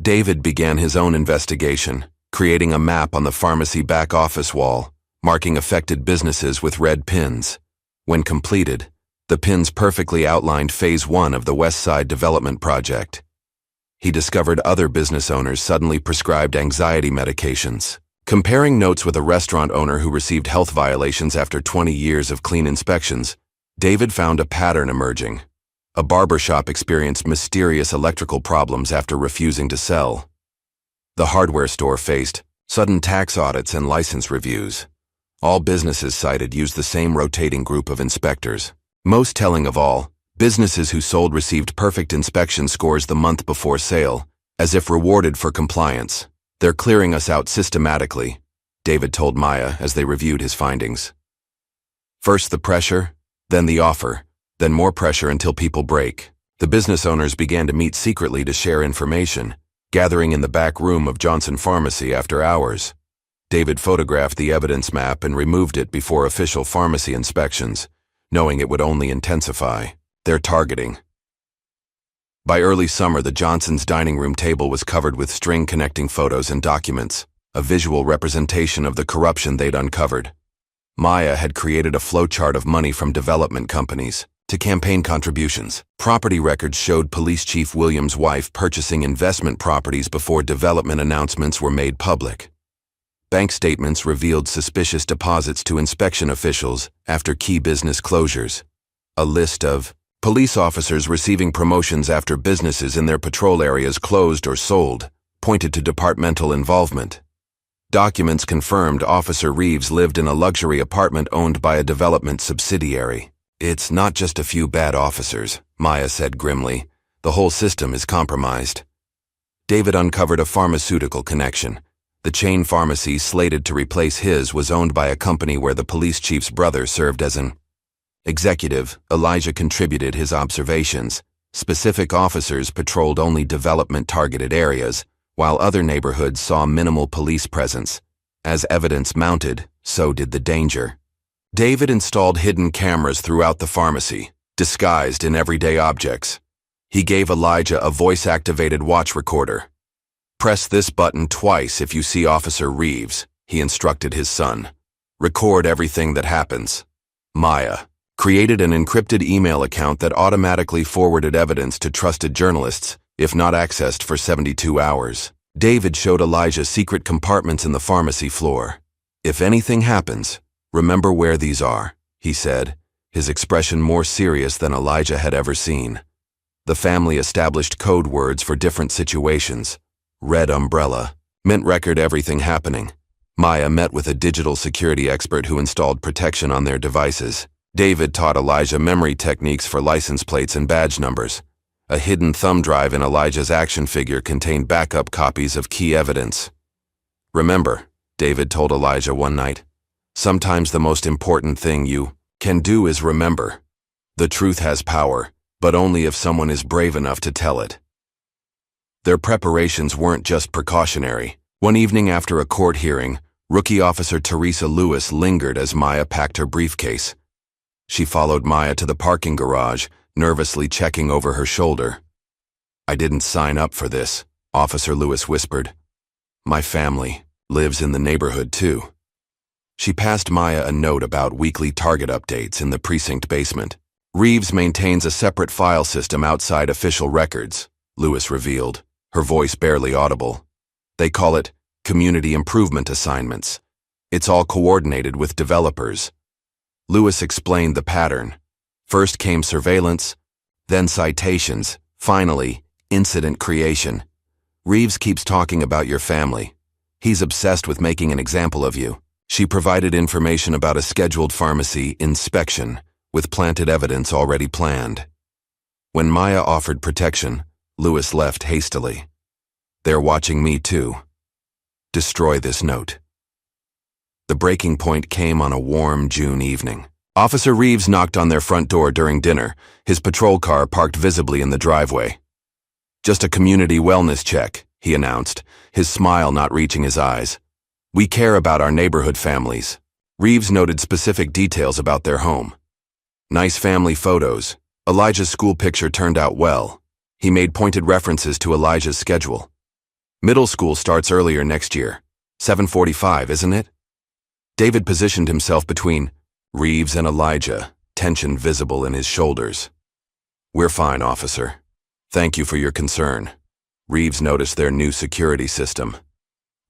David began his own investigation, creating a map on the pharmacy back office wall, marking affected businesses with red pins. When completed, the pins perfectly outlined Phase 1 of the Westside Development Project. He discovered other business owners suddenly prescribed anxiety medications. Comparing notes with a restaurant owner who received health violations after 20 years of clean inspections, David found a pattern emerging. A barbershop experienced mysterious electrical problems after refusing to sell. The hardware store faced sudden tax audits and license reviews. All businesses cited used the same rotating group of inspectors. Most telling of all, businesses who sold received perfect inspection scores the month before sale, as if rewarded for compliance. "They're clearing us out systematically," David told Maya as they reviewed his findings. "First the pressure, then the offer, then more pressure until people break." The business owners began to meet secretly to share information, gathering in the back room of Johnson Pharmacy after hours. David photographed the evidence map and removed it before official pharmacy inspections, knowing it would only intensify their targeting. By early summer, the Johnsons' dining room table was covered with string-connecting photos and documents, a visual representation of the corruption they'd uncovered. Maya had created a flowchart of money from development companies to campaign contributions. Property records showed Police Chief Williams' wife purchasing investment properties before development announcements were made public. Bank statements revealed suspicious deposits to inspection officials after key business closures. A list of Police officers receiving promotions after businesses in their patrol areas closed or sold pointed to departmental involvement. Documents confirmed Officer Reeves lived in a luxury apartment owned by a development subsidiary. "It's not just a few bad officers," Maya said grimly. "The whole system is compromised." David uncovered a pharmaceutical connection. The chain pharmacy slated to replace his was owned by a company where the police chief's brother served as an executive. Elijah contributed his observations. Specific officers patrolled only development-targeted areas, while other neighborhoods saw minimal police presence. As evidence mounted, so did the danger. David installed hidden cameras throughout the pharmacy, disguised in everyday objects. He gave Elijah a voice-activated watch recorder. "Press this button twice if you see Officer Reeves," he instructed his son. "Record everything that happens." Maya created an encrypted email account that automatically forwarded evidence to trusted journalists, if not accessed for 72 hours. David showed Elijah secret compartments in the pharmacy floor. "If anything happens, remember where these are," he said, his expression more serious than Elijah had ever seen. The family established code words for different situations. Red umbrella meant record everything happening. Maya met with a digital security expert who installed protection on their devices. David taught Elijah memory techniques for license plates and badge numbers. A hidden thumb drive in Elijah's action figure contained backup copies of key evidence. "Remember," David told Elijah one night, "sometimes the most important thing you can do is remember. The truth has power, but only if someone is brave enough to tell it." Their preparations weren't just precautionary. One evening after a court hearing, rookie officer Teresa Lewis lingered as Maya packed her briefcase. She followed Maya to the parking garage, nervously checking over her shoulder. "I didn't sign up for this," Officer Lewis whispered. "My family lives in the neighborhood too." She passed Maya a note about weekly target updates in the precinct basement. "Reeves maintains a separate file system outside official records," Lewis revealed, her voice barely audible. "They call it community improvement assignments. It's all coordinated with developers." Lewis explained the pattern. First came surveillance, then citations, finally, incident creation. "Reeves keeps talking about your family. He's obsessed with making an example of you." She provided information about a scheduled pharmacy inspection, with planted evidence already planned. When Maya offered protection, Lewis left hastily. "They're watching me too. Destroy this note." The breaking point came on a warm June evening. Officer Reeves knocked on their front door during dinner, his patrol car parked visibly in the driveway. "Just a community wellness check," he announced, his smile not reaching his eyes. "We care about our neighborhood families." Reeves noted specific details about their home. "Nice family photos. Elijah's school picture turned out well." He made pointed references to Elijah's schedule. "Middle school starts earlier next year. 7:45, isn't it?" David positioned himself between Reeves and Elijah, tension visible in his shoulders. "We're fine, officer. Thank you for your concern." Reeves noticed their new security system.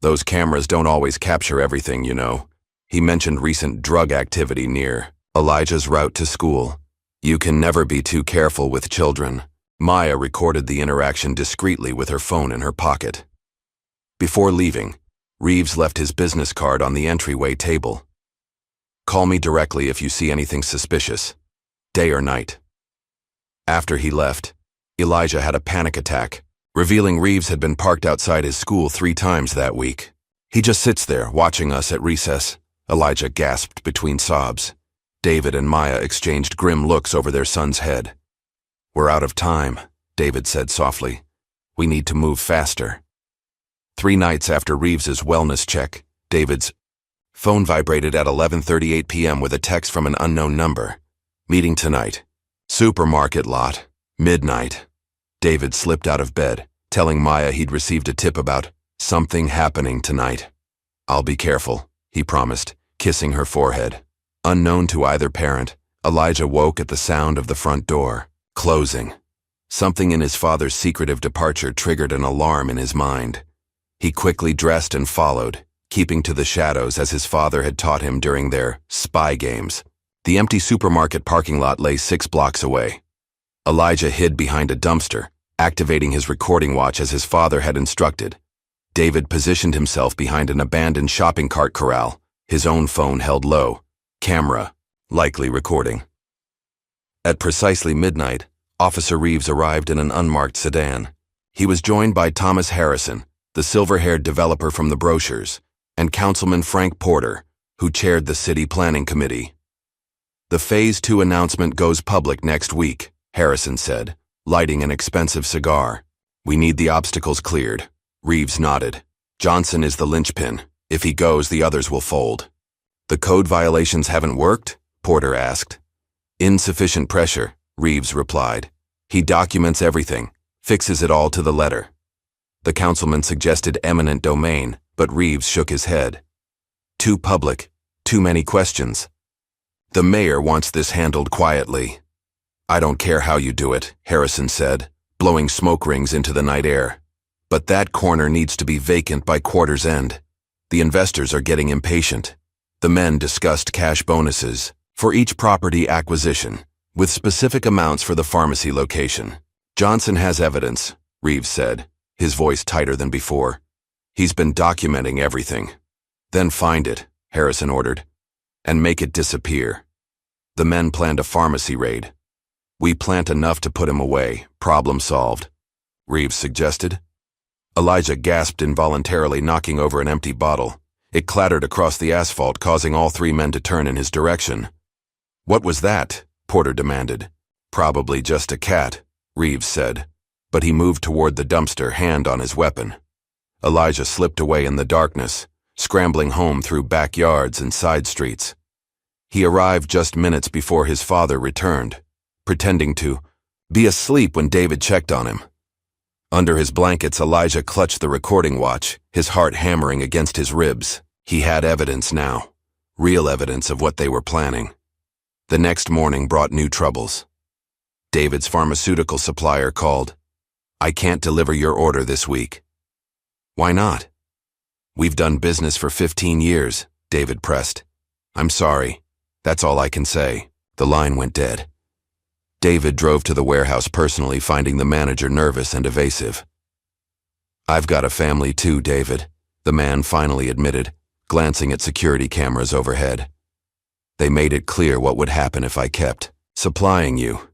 "Those cameras don't always capture everything, you know." He mentioned recent drug activity near Elijah's route to school. "You can never be too careful with children." Maya recorded the interaction discreetly with her phone in her pocket. Before leaving, Reeves left his business card on the entryway table. "Call me directly if you see anything suspicious, day or night." After he left, Elijah had a panic attack, revealing Reeves had been parked outside his school 3 times that week. "He just sits there, watching us at recess," Elijah gasped between sobs. David and Maya exchanged grim looks over their son's head. "We're out of time," David said softly. "We need to move faster." 3 nights after Reeves's wellness check, David's phone vibrated at 11:38 p.m. with a text from an unknown number. "Meeting tonight. Supermarket lot. Midnight." David slipped out of bed, telling Maya he'd received a tip about something happening tonight. "I'll be careful," he promised, kissing her forehead. Unknown to either parent, Elijah woke at the sound of the front door closing. Something in his father's secretive departure triggered an alarm in his mind. He quickly dressed and followed, keeping to the shadows as his father had taught him during their spy games. The empty supermarket parking lot lay 6 blocks away. Elijah hid behind a dumpster, activating his recording watch as his father had instructed. David positioned himself behind an abandoned shopping cart corral, his own phone held low, camera, likely recording. At precisely midnight, Officer Reeves arrived in an unmarked sedan. He was joined by Thomas Harrison, the silver-haired developer from the brochures, and Councilman Frank Porter, who chaired the city planning committee. "The Phase 2 announcement goes public next week," Harrison said, lighting an expensive cigar. "We need the obstacles cleared." Reeves nodded. "Johnson is the linchpin. If he goes, the others will fold." "The code violations haven't worked?" Porter asked. "Insufficient pressure," Reeves replied. "He documents everything, fixes it all to the letter." The councilman suggested eminent domain, but Reeves shook his head. "Too public, too many questions. The mayor wants this handled quietly." "I don't care how you do it," Harrison said, blowing smoke rings into the night air. "But that corner needs to be vacant by quarter's end. The investors are getting impatient." The men discussed cash bonuses for each property acquisition, with specific amounts for the pharmacy location. "Johnson has evidence," Reeves said, his voice tighter than before. "He's been documenting everything." "Then find it," Harrison ordered, "and make it disappear." The men planned a pharmacy raid. "We plant enough to put him away, problem solved," Reeves suggested. Elijah gasped involuntarily, knocking over an empty bottle. It clattered across the asphalt, causing all three men to turn in his direction. "What was that?" Porter demanded. "Probably just a cat," Reeves said, but he moved toward the dumpster, hand on his weapon. Elijah slipped away in the darkness, scrambling home through backyards and side streets. He arrived just minutes before his father returned, pretending to be asleep when David checked on him. Under his blankets, Elijah clutched the recording watch, his heart hammering against his ribs. He had evidence now, real evidence of what they were planning. The next morning brought new troubles. David's pharmaceutical supplier called. "I can't deliver your order this week." "Why not?" "We've done business for 15 years, David pressed. "I'm sorry. That's all I can say." The line went dead. David drove to the warehouse personally, finding the manager nervous and evasive. "I've got a family too, David," the man finally admitted, glancing at security cameras overhead. "They made it clear what would happen if I kept supplying you."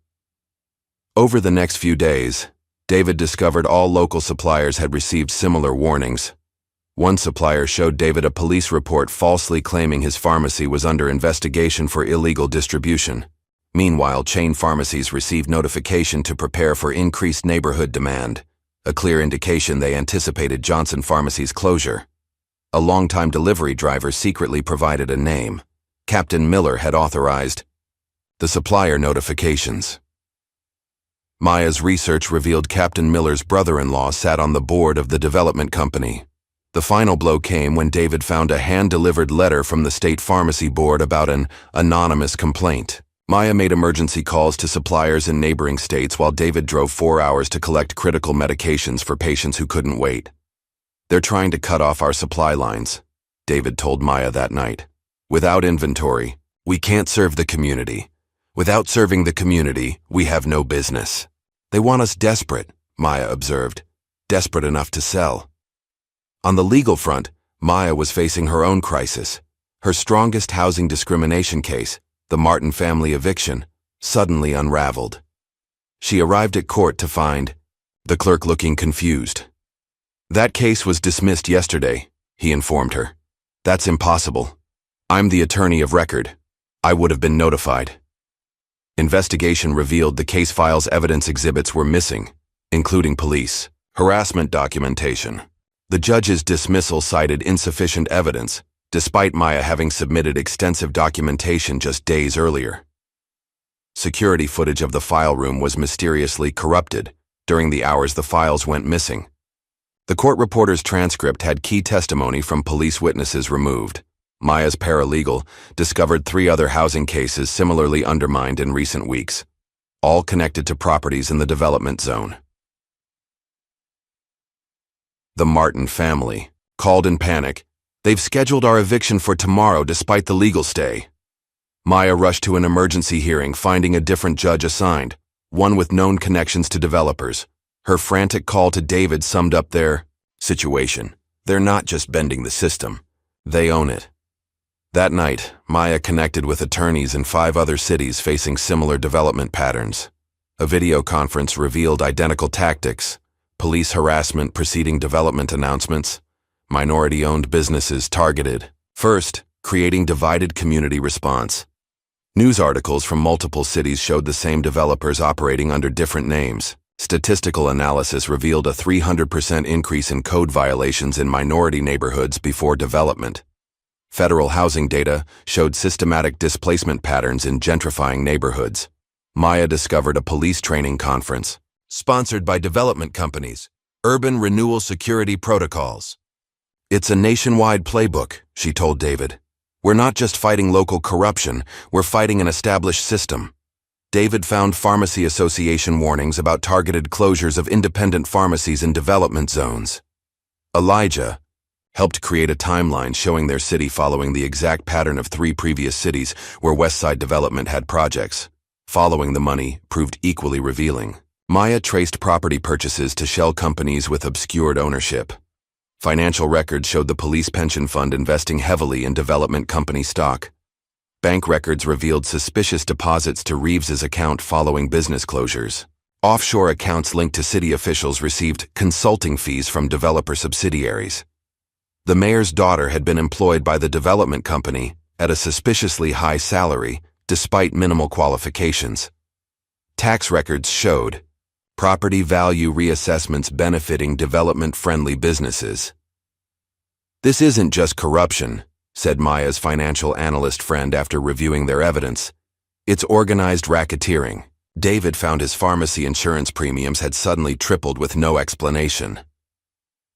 Over the next few days, David discovered all local suppliers had received similar warnings. One supplier showed David a police report falsely claiming his pharmacy was under investigation for illegal distribution. Meanwhile, chain pharmacies received notification to prepare for increased neighborhood demand, a clear indication they anticipated Johnson Pharmacy's closure. A longtime delivery driver secretly provided a name. Captain Miller had authorized the supplier notifications. Maya's research revealed Captain Miller's brother-in-law sat on the board of the development company. The final blow came when David found a hand-delivered letter from the state pharmacy board about an anonymous complaint. Maya made emergency calls to suppliers in neighboring states while David drove 4 hours to collect critical medications for patients who couldn't wait. "They're trying to cut off our supply lines," David told Maya that night. "Without inventory, we can't serve the community. Without serving the community, we have no business." "They want us desperate," Maya observed. "Desperate enough to sell." On the legal front, Maya was facing her own crisis. Her strongest housing discrimination case, the Martin family eviction, suddenly unraveled. She arrived at court to find the clerk looking confused. "That case was dismissed yesterday," he informed her. "That's impossible. I'm the attorney of record. I would have been notified." Investigation revealed the case file's evidence exhibits were missing, including police harassment documentation. The judge's dismissal cited insufficient evidence, despite Maya having submitted extensive documentation just days earlier. Security footage of the file room was mysteriously corrupted during the hours the files went missing. The court reporter's transcript had key testimony from police witnesses removed. Maya's paralegal discovered 3 other housing cases similarly undermined in recent weeks, all connected to properties in the development zone. The Martin family called in panic. "They've scheduled our eviction for tomorrow despite the legal stay." Maya rushed to an emergency hearing, finding a different judge assigned, one with known connections to developers. Her frantic call to David summed up their situation. They're not just bending the system. They own it. That night, Maya connected with attorneys in 5 other cities facing similar development patterns. A video conference revealed identical tactics: police harassment preceding development announcements, minority-owned businesses targeted. First, creating divided community response. News articles from multiple cities showed the same developers operating under different names. Statistical analysis revealed a 300% increase in code violations in minority neighborhoods before development. Federal housing data showed systematic displacement patterns in gentrifying neighborhoods. Maya discovered a police training conference, sponsored by development companies, Urban Renewal Security Protocols. It's a nationwide playbook, she told David. We're not just fighting local corruption, we're fighting an established system. David found pharmacy association warnings about targeted closures of independent pharmacies in development zones. Elijah helped create a timeline showing their city following the exact pattern of 3 previous cities where Westside Development had projects. Following the money proved equally revealing. Maya traced property purchases to shell companies with obscured ownership. Financial records showed the police pension fund investing heavily in development company stock. Bank records revealed suspicious deposits to Reeves's account following business closures. Offshore accounts linked to city officials received consulting fees from developer subsidiaries. The mayor's daughter had been employed by the development company at a suspiciously high salary, despite minimal qualifications. Tax records showed property value reassessments benefiting development-friendly businesses. This isn't just corruption, said Maya's financial analyst friend after reviewing their evidence. It's organized racketeering. David found his pharmacy insurance premiums had suddenly tripled with no explanation.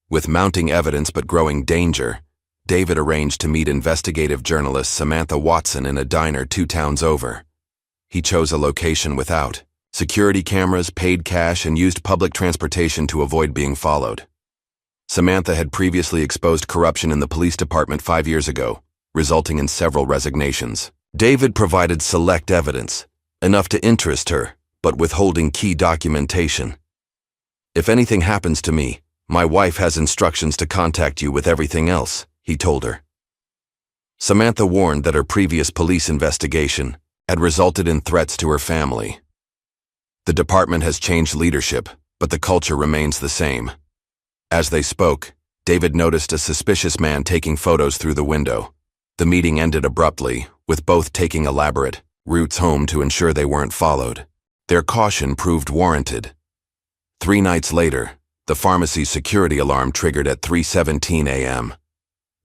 With mounting evidence but growing danger, David arranged to meet investigative journalist Samantha Watson in a diner 2 towns over. He chose a location without security cameras, paid cash, and used public transportation to avoid being followed. Samantha had previously exposed corruption in the police department 5 years ago, resulting in several resignations. David provided select evidence, enough to interest her, but withholding key documentation. If anything happens to me, my wife has instructions to contact you with everything else, he told her. Samantha warned that her previous police investigation had resulted in threats to her family. The department has changed leadership, but the culture remains the same. As they spoke, David noticed a suspicious man taking photos through the window. The meeting ended abruptly, with both taking elaborate routes home to ensure they weren't followed. Their caution proved warranted. 3 nights later, the pharmacy's security alarm triggered at 3:17 a.m.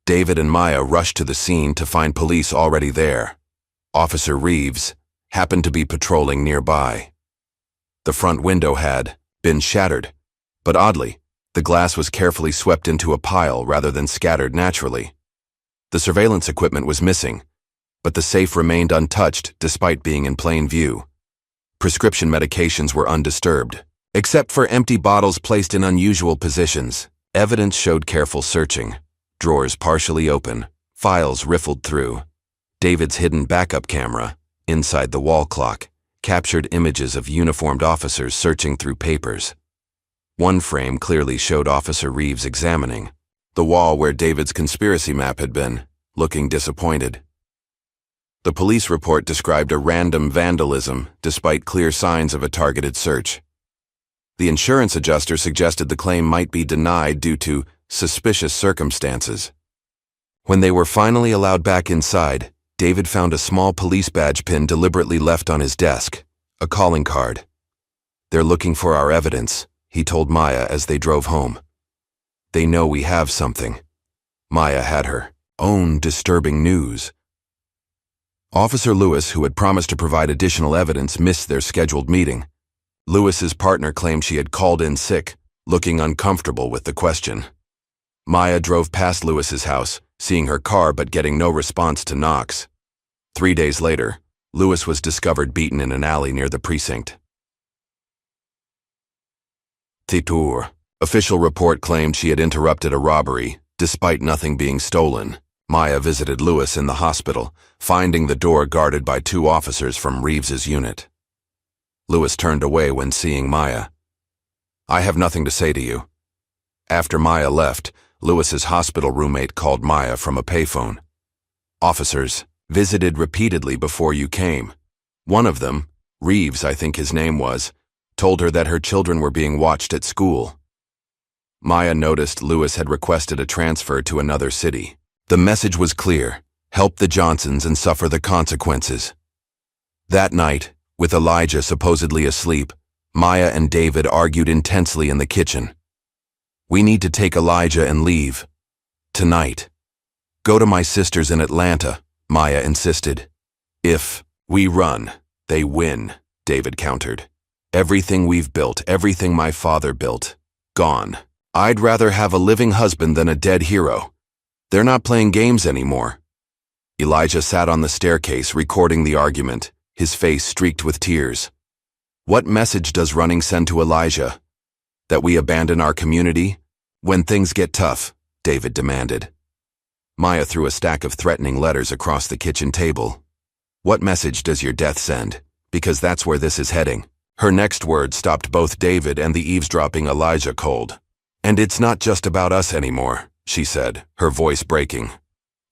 David and Maya rushed to the scene to find police already there. Officer Reeves happened to be patrolling nearby. The front window had been shattered, but oddly, the glass was carefully swept into a pile rather than scattered naturally. The surveillance equipment was missing, but the safe remained untouched despite being in plain view. Prescription medications were undisturbed, except for empty bottles placed in unusual positions. Evidence showed careful searching. Drawers partially open, files riffled through. David's hidden backup camera, inside the wall clock, captured images of uniformed officers searching through papers. One frame clearly showed Officer Reeves examining the wall where David's conspiracy map had been, looking disappointed. The police report described a random vandalism despite clear signs of a targeted search. The insurance adjuster suggested the claim might be denied due to suspicious circumstances. When they were finally allowed back inside, David found a small police badge pin deliberately left on his desk, a calling card. "They're looking for our evidence," he told Maya as they drove home. "They know we have something." Maya had her own disturbing news. Officer Lewis, who had promised to provide additional evidence, missed their scheduled meeting. Lewis's partner claimed she had called in sick, looking uncomfortable with the question. Maya drove past Lewis's house, seeing her car but getting no response to knocks. 3 days later, Lewis was discovered beaten in an alley near the precinct. Titur. Official report claimed she had interrupted a robbery, despite nothing being stolen. Maya visited Lewis in the hospital, finding the door guarded by 2 officers from Reeves's unit. Louis turned away when seeing Maya. "I have nothing to say to you." After Maya left, Louis's hospital roommate called Maya from a payphone. "Officers visited repeatedly before you came. One of them, Reeves I think his name was, told her that her children were being watched at school." Maya noticed Louis had requested a transfer to another city. The message was clear: help the Johnsons and suffer the consequences. That night, with Elijah supposedly asleep, Maya and David argued intensely in the kitchen. "We need to take Elijah and leave. Tonight. Go to my sisters in Atlanta," Maya insisted. "If we run, they win," David countered. "Everything we've built, everything my father built, gone. I'd rather have a living husband than a dead hero. They're not playing games anymore." Elijah sat on the staircase recording the argument, his face streaked with tears. "What message does running send to Elijah? That we abandon our community? When things get tough," David demanded. Maya threw a stack of threatening letters across the kitchen table. "What message does your death send? Because that's where this is heading." Her next word stopped both David and the eavesdropping Elijah cold. "And it's not just about us anymore," she said, her voice breaking.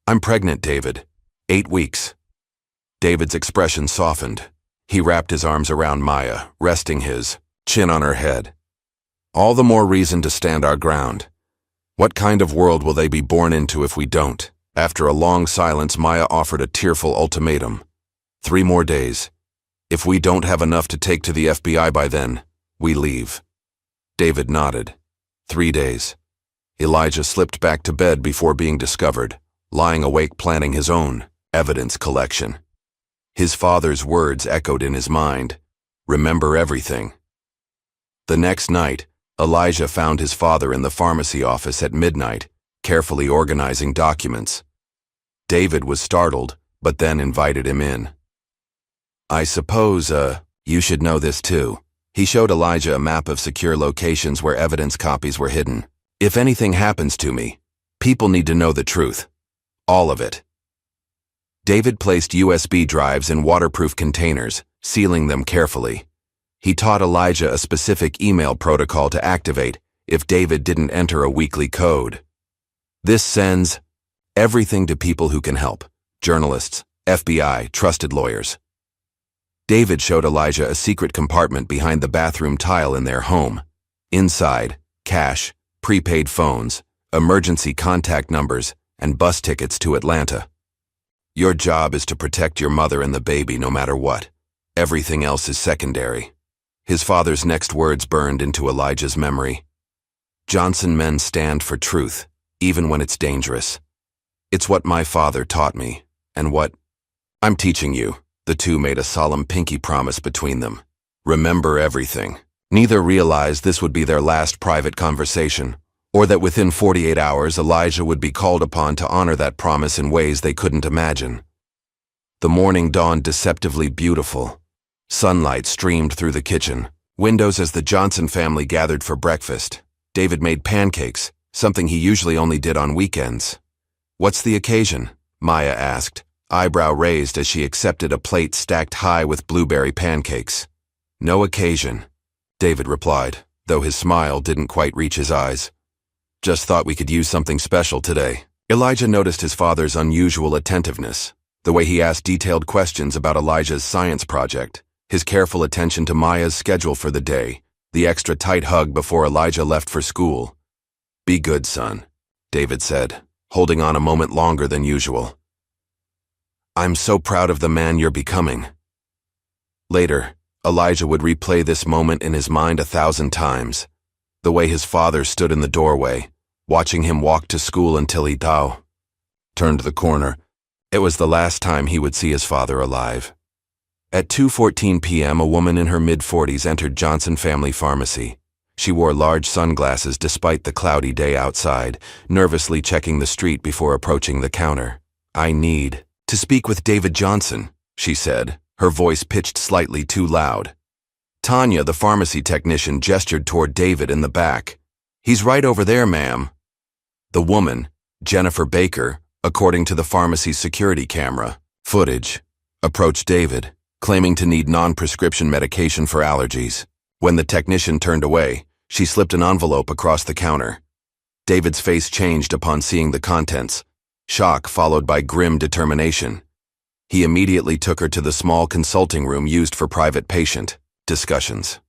"I'm pregnant, David. 8 weeks." David's expression softened. He wrapped his arms around Maya, resting his chin on her head. "All the more reason to stand our ground. What kind of world will they be born into if we don't?" After a long silence, Maya offered a tearful ultimatum. 3 more days. If we don't have enough to take to the FBI by then, we leave." David nodded. 3 days. Elijah slipped back to bed before being discovered, lying awake planning his own evidence collection. His father's words echoed in his mind. Remember everything. The next night, Elijah found his father in the pharmacy office at midnight, carefully organizing documents. David was startled, but then invited him in. "I suppose, you should know this too." He showed Elijah a map of secure locations where evidence copies were hidden. "If anything happens to me, people need to know the truth. All of it." David placed USB drives in waterproof containers, sealing them carefully. He taught Elijah a specific email protocol to activate if David didn't enter a weekly code. "This sends everything to people who can help: journalists, FBI, trusted lawyers." David showed Elijah a secret compartment behind the bathroom tile in their home. Inside, cash, prepaid phones, emergency contact numbers, and bus tickets to Atlanta. "Your job is to protect your mother and the baby no matter what. Everything else is secondary." His father's next words burned into Elijah's memory. "Johnson men stand for truth, even when it's dangerous. It's what my father taught me, and what I'm teaching you." The two made a solemn pinky promise between them. Remember everything. Neither realized this would be their last private conversation, or that within 48 hours Elijah would be called upon to honor that promise in ways they couldn't imagine. The morning dawned deceptively beautiful. Sunlight streamed through the kitchen, windows as the Johnson family gathered for breakfast. David made pancakes, something he usually only did on weekends. "What's the occasion?" Maya asked, eyebrow raised as she accepted a plate stacked high with blueberry pancakes. "No occasion," David replied, though his smile didn't quite reach his eyes. "Just thought we could use something special today." Elijah noticed his father's unusual attentiveness, the way he asked detailed questions about Elijah's science project, his careful attention to Maya's schedule for the day, the extra tight hug before Elijah left for school. "Be good, son," David said, holding on a moment longer than usual. "I'm so proud of the man you're becoming." Later, Elijah would replay this moment in his mind 1,000 times. The way his father stood in the doorway, watching him walk to school until he turned the corner. It was the last time he would see his father alive. At 2:14 p.m., a woman in her mid-40s entered Johnson Family Pharmacy. She wore large sunglasses despite the cloudy day outside, nervously checking the street before approaching the counter. "I need to speak with David Johnson," she said, her voice pitched slightly too loud. Tanya, the pharmacy technician, gestured toward David in the back. "He's right over there, ma'am." The woman, Jennifer Baker, according to the pharmacy's security camera footage, approached David. claiming to need non-prescription medication for allergies. When the technician turned away, she slipped an envelope across the counter. David's face changed upon seeing the contents, shock followed by grim determination. He immediately took her to the small consulting room used for private patient discussions.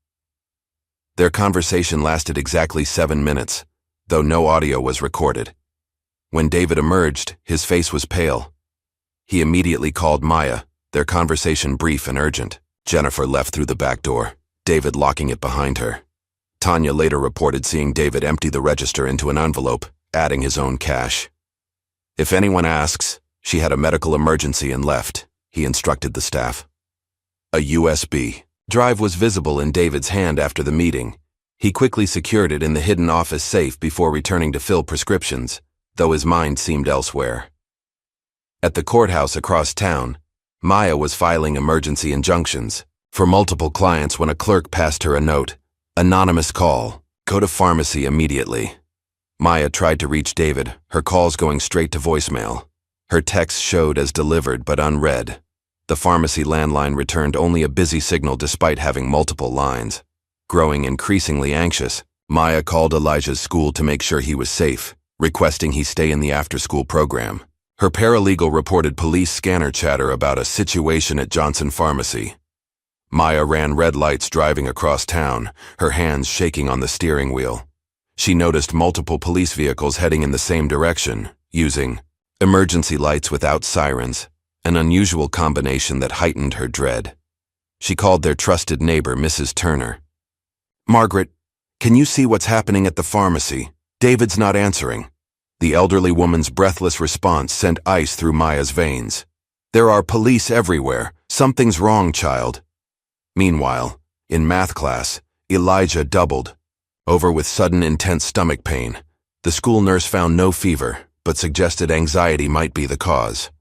Their conversation lasted exactly 7 minutes, though no audio was recorded. When David emerged, his face was pale. He immediately called Maya, their conversation brief and urgent. Jennifer left through the back door, David locking it behind her. Tanya later reported seeing David empty the register into an envelope, adding his own cash. "If anyone asks, she had a medical emergency and left," he instructed the staff. A USB drive was visible in David's hand after the meeting. He quickly secured it in the hidden office safe before returning to fill prescriptions, though his mind seemed elsewhere. At the courthouse across town, Maya was filing emergency injunctions for multiple clients when a clerk passed her a note. "Anonymous call. Go to pharmacy immediately." Maya tried to reach David, her calls going straight to voicemail. Her texts showed as delivered but unread. The pharmacy landline returned only a busy signal despite having multiple lines. Growing increasingly anxious, Maya called Elijah's school to make sure he was safe, requesting he stay in the after-school program. Her paralegal reported police scanner chatter about a situation at Johnson Pharmacy. Maya ran red lights driving across town, her hands shaking on the steering wheel. She noticed multiple police vehicles heading in the same direction, using emergency lights without sirens, an unusual combination that heightened her dread. She called their trusted neighbor, Mrs. Turner. "Margaret, can you see what's happening at the pharmacy? David's not answering." The elderly woman's breathless response sent ice through Maya's veins. "There are police everywhere. Something's wrong, child." Meanwhile, in math class, Elijah doubled. Over with sudden intense stomach pain, the school nurse found no fever, but suggested anxiety might be the cause.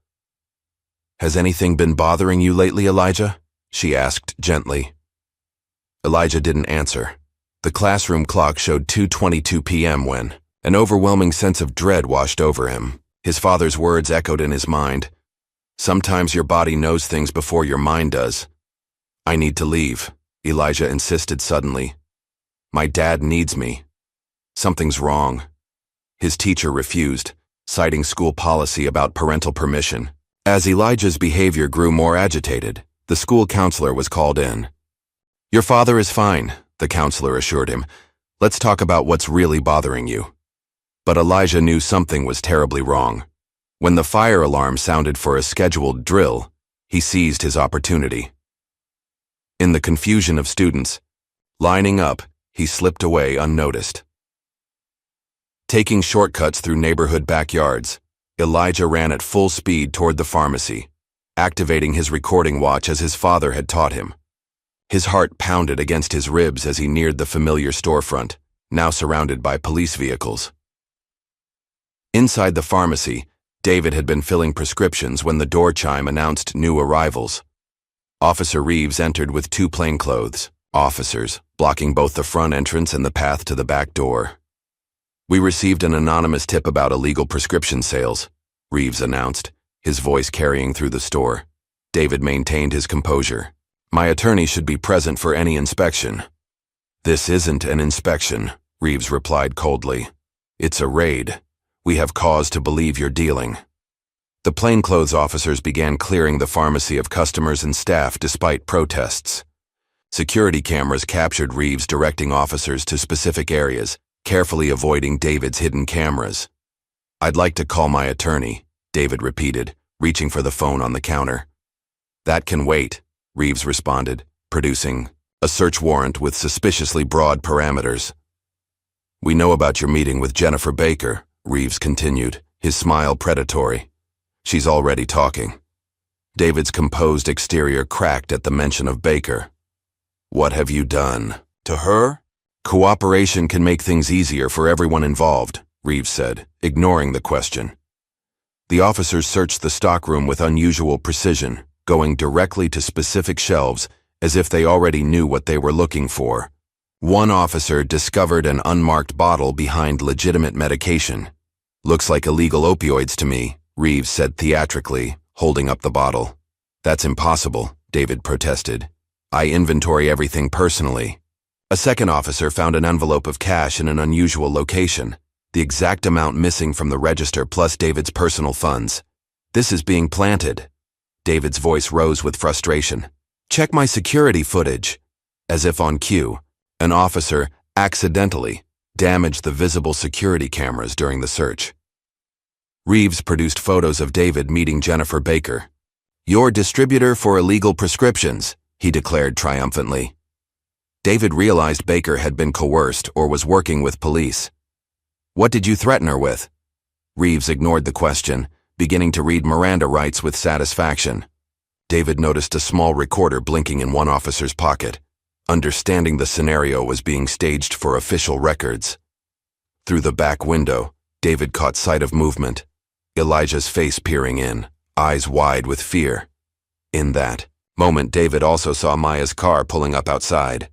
"Has anything been bothering you lately, Elijah?" she asked gently. Elijah didn't answer. The classroom clock showed 2:22 p.m. when an overwhelming sense of dread washed over him. His father's words echoed in his mind. "Sometimes your body knows things before your mind does." "I need to leave," Elijah insisted suddenly. "My dad needs me." "Something's wrong." His teacher refused, citing school policy about parental permission. As Elijah's behavior grew more agitated, the school counselor was called in. "Your father is fine," the counselor assured him. "Let's talk about what's really bothering you." But Elijah knew something was terribly wrong. When the fire alarm sounded for a scheduled drill, he seized his opportunity. In the confusion of students lining up, he slipped away unnoticed. Taking shortcuts through neighborhood backyards, Elijah ran at full speed toward the pharmacy, activating his recording watch as his father had taught him. His heart pounded against his ribs as he neared the familiar storefront, now surrounded by police vehicles. Inside the pharmacy, David had been filling prescriptions when the door chime announced new arrivals. Officer Reeves entered with 2 plainclothes officers, blocking both the front entrance and the path to the back door. "We received an anonymous tip about illegal prescription sales," Reeves announced, his voice carrying through the store. David maintained his composure. "My attorney should be present for any inspection." "This isn't an inspection," Reeves replied coldly. "It's a raid. We have cause to believe you're dealing." The plainclothes officers began clearing the pharmacy of customers and staff despite protests. Security cameras captured Reeves directing officers to specific areas, carefully avoiding David's hidden cameras. "I'd like to call my attorney," David repeated, reaching for the phone on the counter. "That can wait," Reeves responded, producing a search warrant with suspiciously broad parameters. "We know about your meeting with Jennifer Baker," Reeves continued, his smile predatory. "She's already talking." David's composed exterior cracked at the mention of Baker. "What have you done to her?" "Cooperation can make things easier for everyone involved," Reeves said, ignoring the question. The officers searched the stockroom with unusual precision, going directly to specific shelves as if they already knew what they were looking for. One officer discovered an unmarked bottle behind legitimate medication. "Looks like illegal opioids to me," Reeves said theatrically, holding up the bottle. "That's impossible," David protested. "I inventory everything personally." A second officer found an envelope of cash in an unusual location, the exact amount missing from the register plus David's personal funds. "This is being planted." David's voice rose with frustration. "Check my security footage." As if on cue, an officer accidentally damaged the visible security cameras during the search. Reeves produced photos of David meeting Jennifer Baker. "Your distributor for illegal prescriptions," he declared triumphantly. David realized Baker had been coerced or was working with police. "What did you threaten her with?" Reeves ignored the question, beginning to read Miranda rights with satisfaction. David noticed a small recorder blinking in one officer's pocket. Understanding the scenario was being staged for official records. Through the back window, David caught sight of movement. Elijah's face peering in, eyes wide with fear. In that moment, David also saw Maya's car pulling up outside.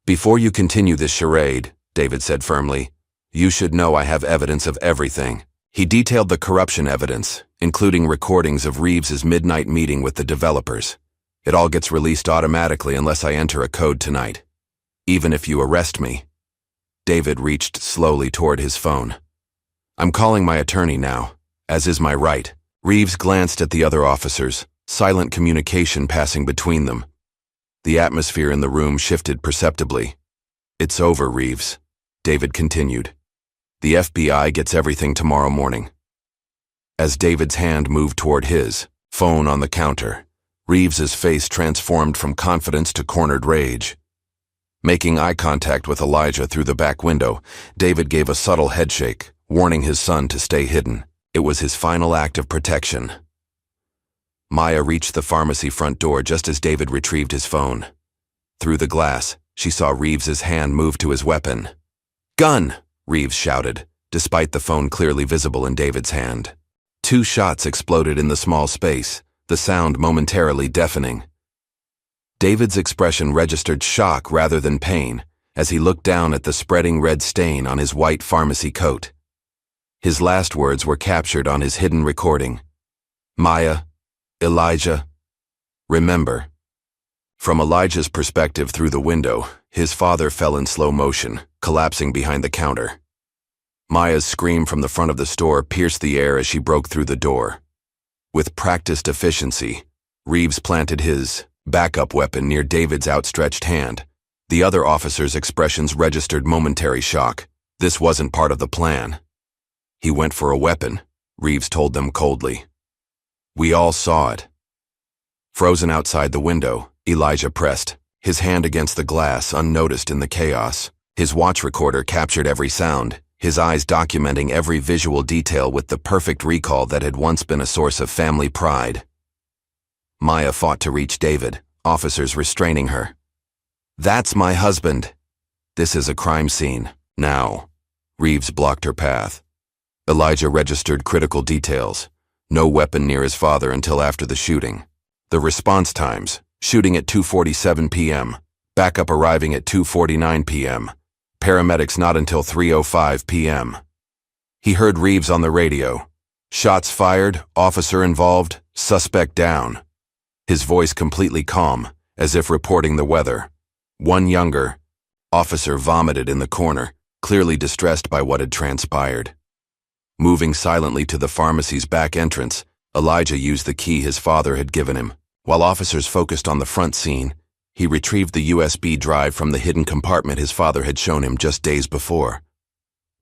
"Before you continue this charade," David said firmly, "you should know I have evidence of everything." He detailed the corruption evidence, including recordings of Reeves's midnight meeting with the developers. "It all gets released automatically unless I enter a code tonight. Even if you arrest me." David reached slowly toward his phone. "I'm calling my attorney now, as is my right." Reeves glanced at the other officers, silent communication passing between them. The atmosphere in the room shifted perceptibly. "It's over, Reeves," David continued. "The FBI gets everything tomorrow morning." As David's hand moved toward his phone on the counter, Reeves's face transformed from confidence to cornered rage. Making eye contact with Elijah through the back window, David gave a subtle headshake, warning his son to stay hidden. It was his final act of protection. Maya reached the pharmacy front door just as David retrieved his phone. Through the glass, she saw Reeves's hand move to his weapon. "Gun!" Reeves shouted, despite the phone clearly visible in David's hand. 2 shots exploded in the small space, the sound momentarily deafening. David's expression registered shock rather than pain as he looked down at the spreading red stain on his white pharmacy coat. His last words were captured on his hidden recording. "Maya, Elijah, remember." From Elijah's perspective through the window, his father fell in slow motion, collapsing behind the counter. Maya's scream from the front of the store pierced the air as she broke through the door. With practiced efficiency, Reeves planted his backup weapon near David's outstretched hand. The other officers' expressions registered momentary shock. This wasn't part of the plan. "He went for a weapon," Reeves told them coldly. "We all saw it." Frozen outside the window, Elijah pressed, his hand against the glass unnoticed in the chaos. His watch recorder captured every sound, his eyes documenting every visual detail with the perfect recall that had once been a source of family pride. Maya fought to reach David, officers restraining her. "That's my husband." "This is a crime scene. Now." Reeves blocked her path. Elijah registered critical details. No weapon near his father until after the shooting. The response times: shooting at 2:47 p.m., backup arriving at 2:49 p.m., paramedics not until 3:05 p.m. He heard Reeves on the radio. "Shots fired, officer involved, suspect down." His voice completely calm, as if reporting the weather. "One younger." Officer vomited in the corner, clearly distressed by what had transpired. Moving silently to the pharmacy's back entrance, Elijah used the key his father had given him. While officers focused on the front scene, he retrieved the USB drive from the hidden compartment his father had shown him just days before.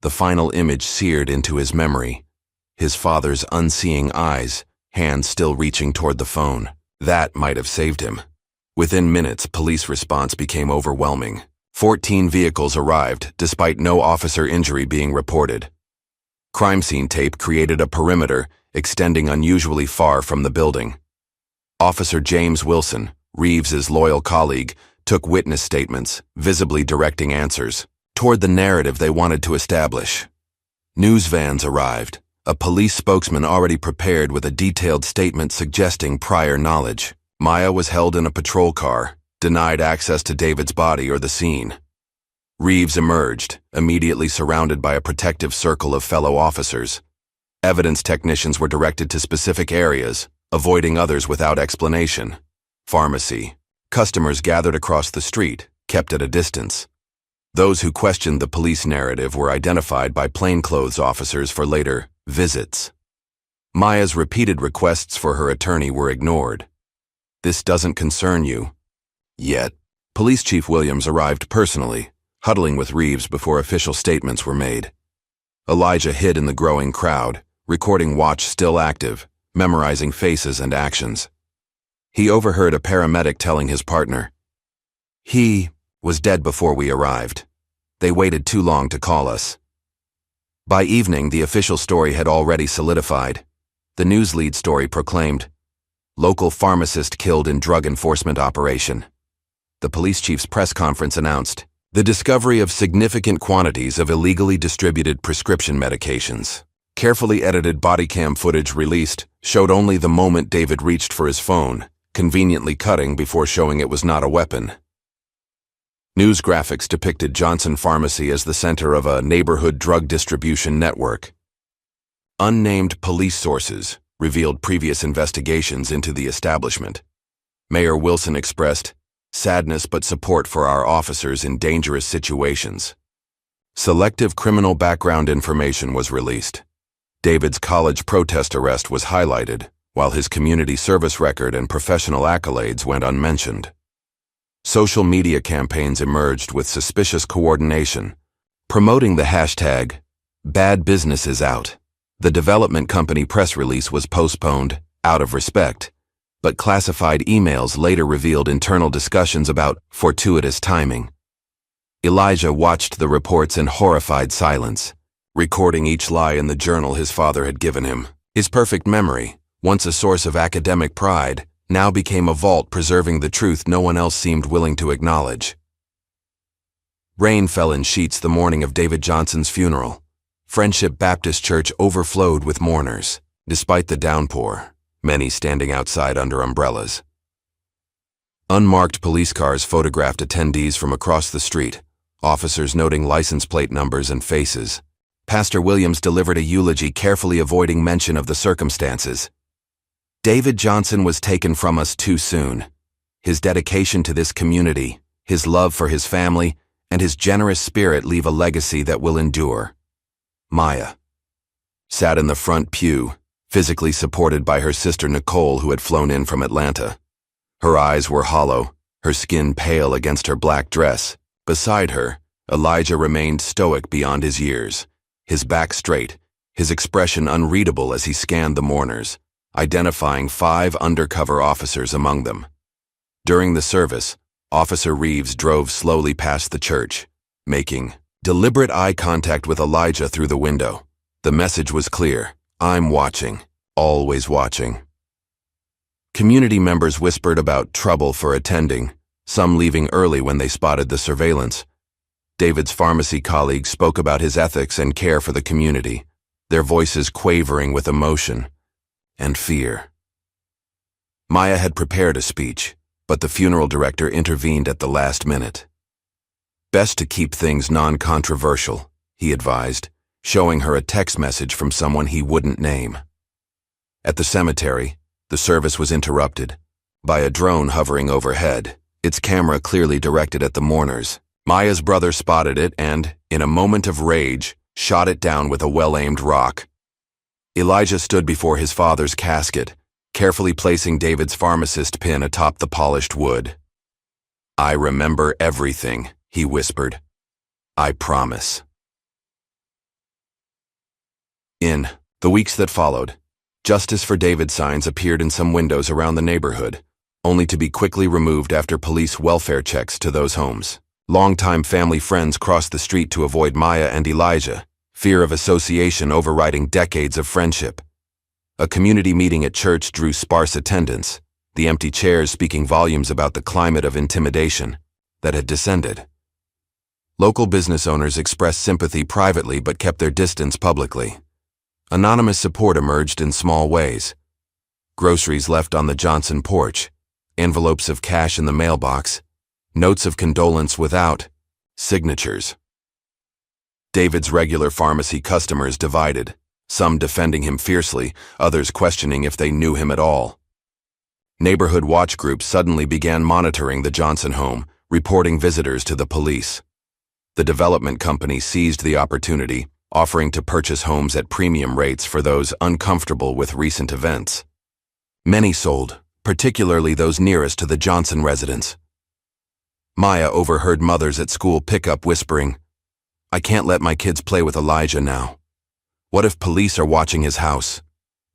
The final image seared into his memory. His father's unseeing eyes, hands still reaching toward the phone. That might have saved him. Within minutes, police response became overwhelming. 14 vehicles arrived, despite no officer injury being reported. Crime scene tape created a perimeter extending unusually far from the building. Officer James Wilson, Reeves's loyal colleague, took witness statements, visibly directing answers toward the narrative they wanted to establish. News vans arrived, a police spokesman already prepared with a detailed statement suggesting prior knowledge. Maya was held in a patrol car, denied access to David's body or the scene. Reeves emerged, immediately surrounded by a protective circle of fellow officers. Evidence technicians were directed to specific areas, avoiding others without explanation. Pharmacy. Customers gathered across the street, kept at a distance. Those who questioned the police narrative were identified by plainclothes officers for later visits. Maya's repeated requests for her attorney were ignored. "This doesn't concern you." Yet, Police Chief Williams arrived personally, huddling with Reeves before official statements were made. Elijah hid in the growing crowd, recording watch still active, memorizing faces and actions. He overheard a paramedic telling his partner, "He was dead before we arrived. They waited too long to call us." By evening, the official story had already solidified. The news lead story proclaimed, "Local pharmacist killed in drug enforcement operation." The police chief's press conference announced, "The discovery of significant quantities of illegally distributed prescription medications." Carefully edited body cam footage released showed only the moment David reached for his phone, conveniently cutting before showing it was not a weapon. News graphics depicted Johnson Pharmacy as the center of a neighborhood drug distribution network. Unnamed police sources revealed previous investigations into the establishment. Mayor Wilson expressed sadness but support for our officers in dangerous situations. Selective criminal background information was released. David's college protest arrest was highlighted, while his community service record and professional accolades went unmentioned. Social media campaigns emerged with suspicious coordination, promoting the hashtag, "Bad Business is Out." The development company press release was postponed, out of respect, but classified emails later revealed internal discussions about fortuitous timing. Elijah watched the reports in horrified silence, recording each lie in the journal his father had given him. His perfect memory, once a source of academic pride, now became a vault preserving the truth no one else seemed willing to acknowledge. Rain fell in sheets the morning of David Johnson's funeral. Friendship Baptist Church overflowed with mourners, despite the downpour, many standing outside under umbrellas. Unmarked police cars photographed attendees from across the street, officers noting license plate numbers and faces. Pastor Williams delivered a eulogy, carefully avoiding mention of the circumstances. "David Johnson was taken from us too soon. His dedication to this community, his love for his family, and his generous spirit leave a legacy that will endure." Maya sat in the front pew, physically supported by her sister Nicole, who had flown in from Atlanta. Her eyes were hollow, her skin pale against her black dress. Beside her, Elijah remained stoic beyond his years, his back straight, his expression unreadable as he scanned the mourners, identifying 5 undercover officers among them. During the service, Officer Reeves drove slowly past the church, making deliberate eye contact with Elijah through the window. The message was clear: "I'm watching, always watching." Community members whispered about trouble for attending, some leaving early when they spotted the surveillance. David's pharmacy colleagues spoke about his ethics and care for the community, their voices quavering with emotion and fear. Maya had prepared a speech, but the funeral director intervened at the last minute. "Best to keep things non-controversial," he advised, showing her a text message from someone he wouldn't name. At the cemetery, the service was interrupted by a drone hovering overhead, its camera clearly directed at the mourners. Maya's brother spotted it and, in a moment of rage, shot it down with a well-aimed rock. Elijah stood before his father's casket, carefully placing David's pharmacist pin atop the polished wood. "I remember everything," he whispered. "I promise." In the weeks that followed, Justice for David signs appeared in some windows around the neighborhood, only to be quickly removed after police welfare checks to those homes. Longtime family friends crossed the street to avoid Maya and Elijah, fear of association overriding decades of friendship. A community meeting at church drew sparse attendance, the empty chairs speaking volumes about the climate of intimidation that had descended. Local business owners expressed sympathy privately but kept their distance publicly. Anonymous support emerged in small ways. Groceries left on the Johnson porch, envelopes of cash in the mailbox, notes of condolence without signatures. David's regular pharmacy customers divided, some defending him fiercely, others questioning if they knew him at all. Neighborhood watch groups suddenly began monitoring the Johnson home, reporting visitors to the police. The development company seized the opportunity, offering to purchase homes at premium rates for those uncomfortable with recent events. Many sold, particularly those nearest to the Johnson residence. Maya overheard mothers at school pickup whispering, "I can't let my kids play with Elijah now. What if police are watching his house?"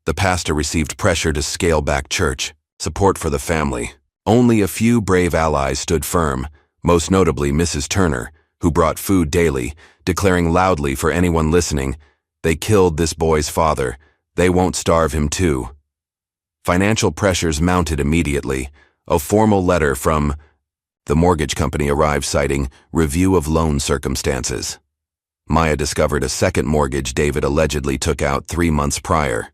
The pastor received pressure to scale back church support for the family. Only a few brave allies stood firm, most notably Mrs. Turner, who brought food daily, declaring loudly for anyone listening, "They killed this boy's father. They won't starve him too." Financial pressures mounted immediately. A formal letter from the mortgage company arrived citing review of loan circumstances. Maya discovered a second mortgage David allegedly took out 3 months prior,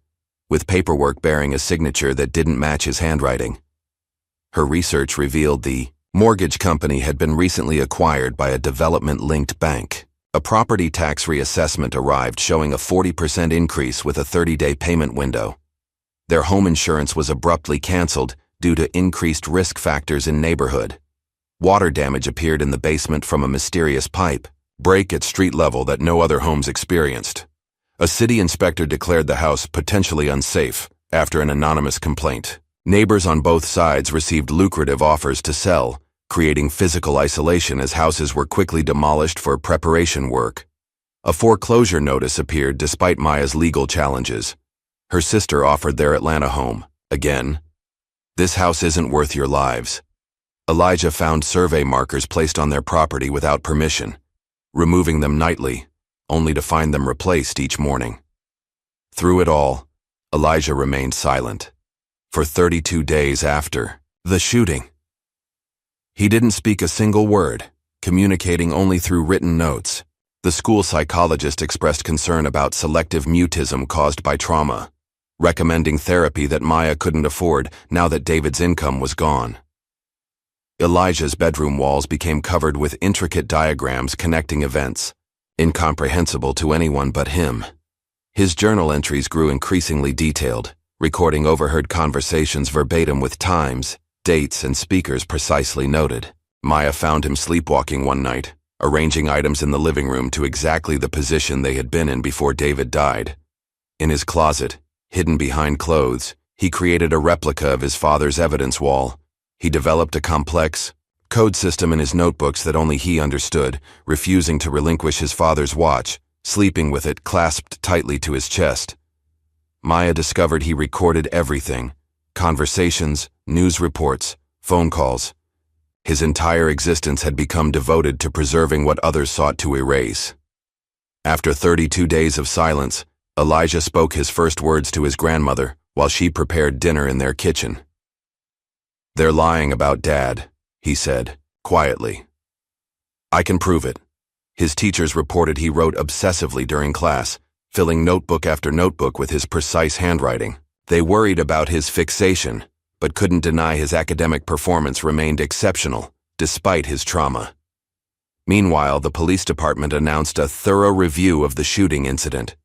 with paperwork bearing a signature that didn't match his handwriting. Her research revealed the mortgage company had been recently acquired by a development-linked bank. A property tax reassessment arrived showing a 40% increase with a 30-day payment window. Their home insurance was abruptly canceled due to increased risk factors in neighborhood. Water damage appeared in the basement from a mysterious pipe break at street level that no other homes experienced. A city inspector declared the house potentially unsafe after an anonymous complaint. Neighbors on both sides received lucrative offers to sell, creating physical isolation as houses were quickly demolished for preparation work. A foreclosure notice appeared despite Maya's legal challenges. Her sister offered their Atlanta home. Again, "This house isn't worth your lives." Elijah found survey markers placed on their property without permission, removing them nightly, only to find them replaced each morning. Through it all, Elijah remained silent. For 32 days after the shooting, he didn't speak a single word, communicating only through written notes. The school psychologist expressed concern about selective mutism caused by trauma, recommending therapy that Maya couldn't afford now that David's income was gone. Elijah's bedroom walls became covered with intricate diagrams connecting events, incomprehensible to anyone but him. His journal entries grew increasingly detailed, recording overheard conversations verbatim with times, dates, and speakers precisely noted. Maya found him sleepwalking one night, arranging items in the living room to exactly the position they had been in before David died. In his closet, hidden behind clothes, he created a replica of his father's evidence wall. He developed a complex code system in his notebooks that only he understood, refusing to relinquish his father's watch, sleeping with it clasped tightly to his chest. Maya discovered he recorded everything: conversations, news reports, phone calls. His entire existence had become devoted to preserving what others sought to erase. After 32 days of silence, Elijah spoke his first words to his grandmother while she prepared dinner in their kitchen. "They're lying about Dad," he said, quietly. "I can prove it." His teachers reported he wrote obsessively during class, filling notebook after notebook with his precise handwriting. They worried about his fixation, but couldn't deny his academic performance remained exceptional, despite his trauma. Meanwhile, the police department announced a thorough review of the shooting incident.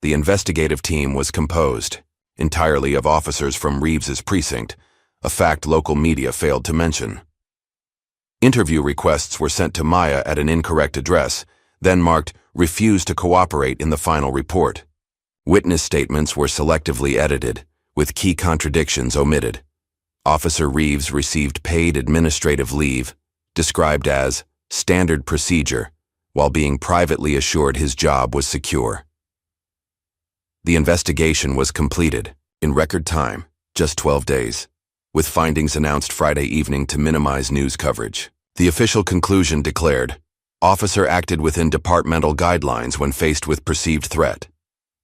The investigative team was composed entirely of officers from Reeves's precinct, a fact local media failed to mention. Interview requests were sent to Maya at an incorrect address, then marked "refuse to cooperate" in the final report. Witness statements were selectively edited, with key contradictions omitted. Officer Reeves received paid administrative leave, described as standard procedure, while being privately assured his job was secure. The investigation was completed, in record time, just 12 days, with findings announced Friday evening to minimize news coverage. The official conclusion declared, "Officer acted within departmental guidelines when faced with perceived threat."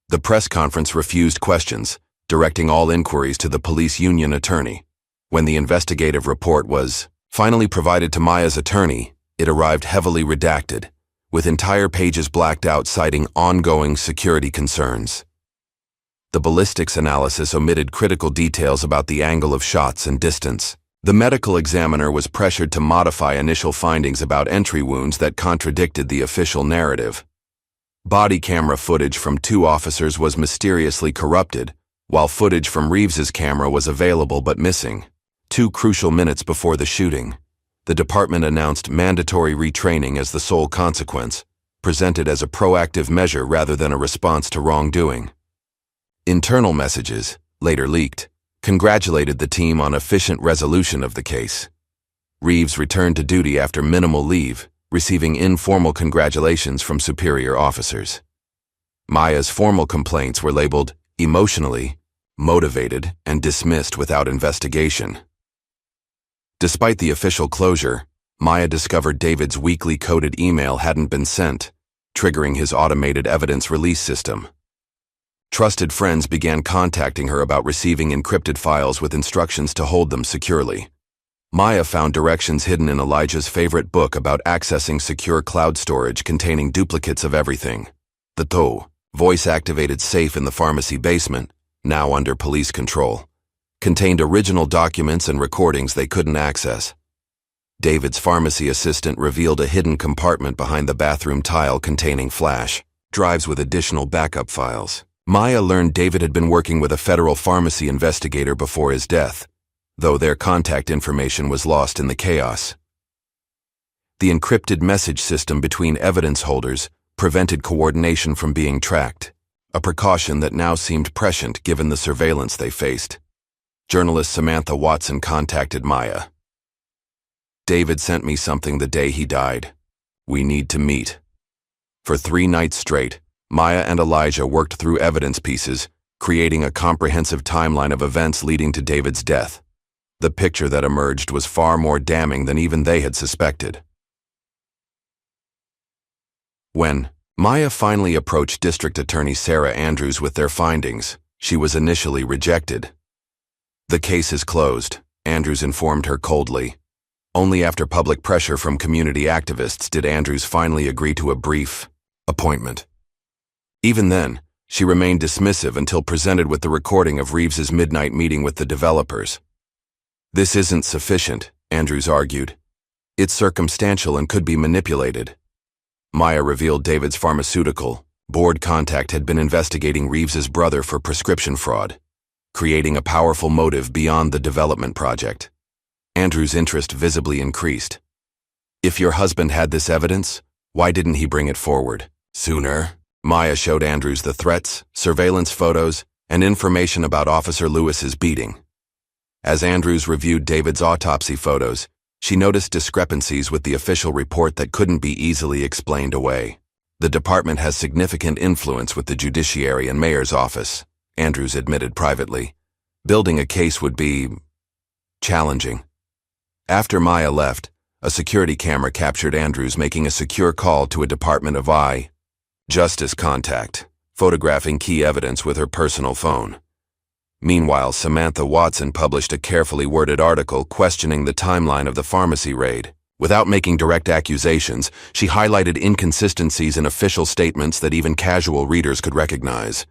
The press conference refused questions, directing all inquiries to the police union attorney. When the investigative report was finally provided to Maya's attorney, it arrived heavily redacted, with entire pages blacked out citing ongoing security concerns. The ballistics analysis omitted critical details about the angle of shots and distance. The medical examiner was pressured to modify initial findings about entry wounds that contradicted the official narrative. Body camera footage from 2 officers was mysteriously corrupted, while footage from Reeves's camera was available but missing. 2 crucial minutes before the shooting, the department announced mandatory retraining as the sole consequence, presented as a proactive measure rather than a response to wrongdoing. Internal messages, later leaked, congratulated the team on efficient resolution of the case. Reeves returned to duty after minimal leave, receiving informal congratulations from superior officers. Maya's formal complaints were labeled emotionally motivated and dismissed without investigation. Despite the official closure, Maya discovered David's weekly coded email hadn't been sent, triggering his automated evidence release system. Trusted friends began contacting her about receiving encrypted files with instructions to hold them securely. Maya found directions hidden in Elijah's favorite book about accessing secure cloud storage containing duplicates of everything. The voice-activated safe in the pharmacy basement, now under police control, contained original documents and recordings they couldn't access. David's pharmacy assistant revealed a hidden compartment behind the bathroom tile containing flash drives with additional backup files. Maya learned David had been working with a federal pharmacy investigator before his death, though their contact information was lost in the chaos. The encrypted message system between evidence holders prevented coordination from being tracked, a precaution that now seemed prescient given the surveillance they faced. Journalist Samantha Watson contacted Maya. "David sent me something the day he died. We need to meet." For 3 nights straight, Maya and Elijah worked through evidence pieces, creating a comprehensive timeline of events leading to David's death. The picture that emerged was far more damning than even they had suspected. When Maya finally approached District Attorney Sarah Andrews with their findings, she was initially rejected. "The case is closed," Andrews informed her coldly. Only after public pressure from community activists did Andrews finally agree to a brief appointment. Even then, she remained dismissive until presented with the recording of Reeves's midnight meeting with the developers. "This isn't sufficient," Andrews argued. "It's circumstantial and could be manipulated." Maya revealed David's pharmaceutical board contact had been investigating Reeves's brother for prescription fraud, creating a powerful motive beyond the development project. Andrews' interest visibly increased. "If your husband had this evidence, why didn't he bring it forward sooner?" Maya showed Andrews the threats, surveillance photos, and information about Officer Lewis's beating. As Andrews reviewed David's autopsy photos, she noticed discrepancies with the official report that couldn't be easily explained away. "The department has significant influence with the judiciary and mayor's office," Andrews admitted privately. "Building a case would be challenging." After Maya left, a security camera captured Andrews making a secure call to a Department of Justice contact, photographing key evidence with her personal phone. Meanwhile, Samantha Watson published a carefully worded article questioning the timeline of the pharmacy raid. Without making direct accusations, she highlighted inconsistencies in official statements that even casual readers could recognize.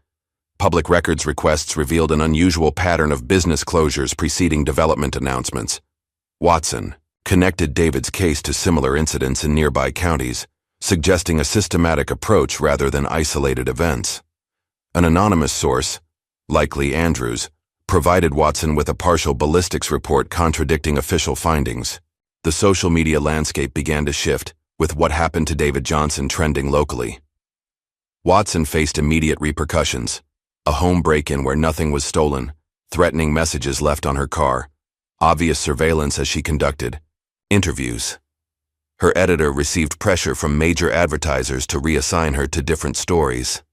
Public records requests revealed an unusual pattern of business closures preceding development announcements. Watson connected David's case to similar incidents in nearby counties, suggesting a systematic approach rather than isolated events. An anonymous source, likely Andrews, provided Watson with a partial ballistics report contradicting official findings. The social media landscape began to shift, with what happened to David Johnson trending locally. Watson faced immediate repercussions: a home break-in where nothing was stolen, threatening messages left on her car, obvious surveillance as she conducted interviews. Her editor received pressure from major advertisers to reassign her to different stories.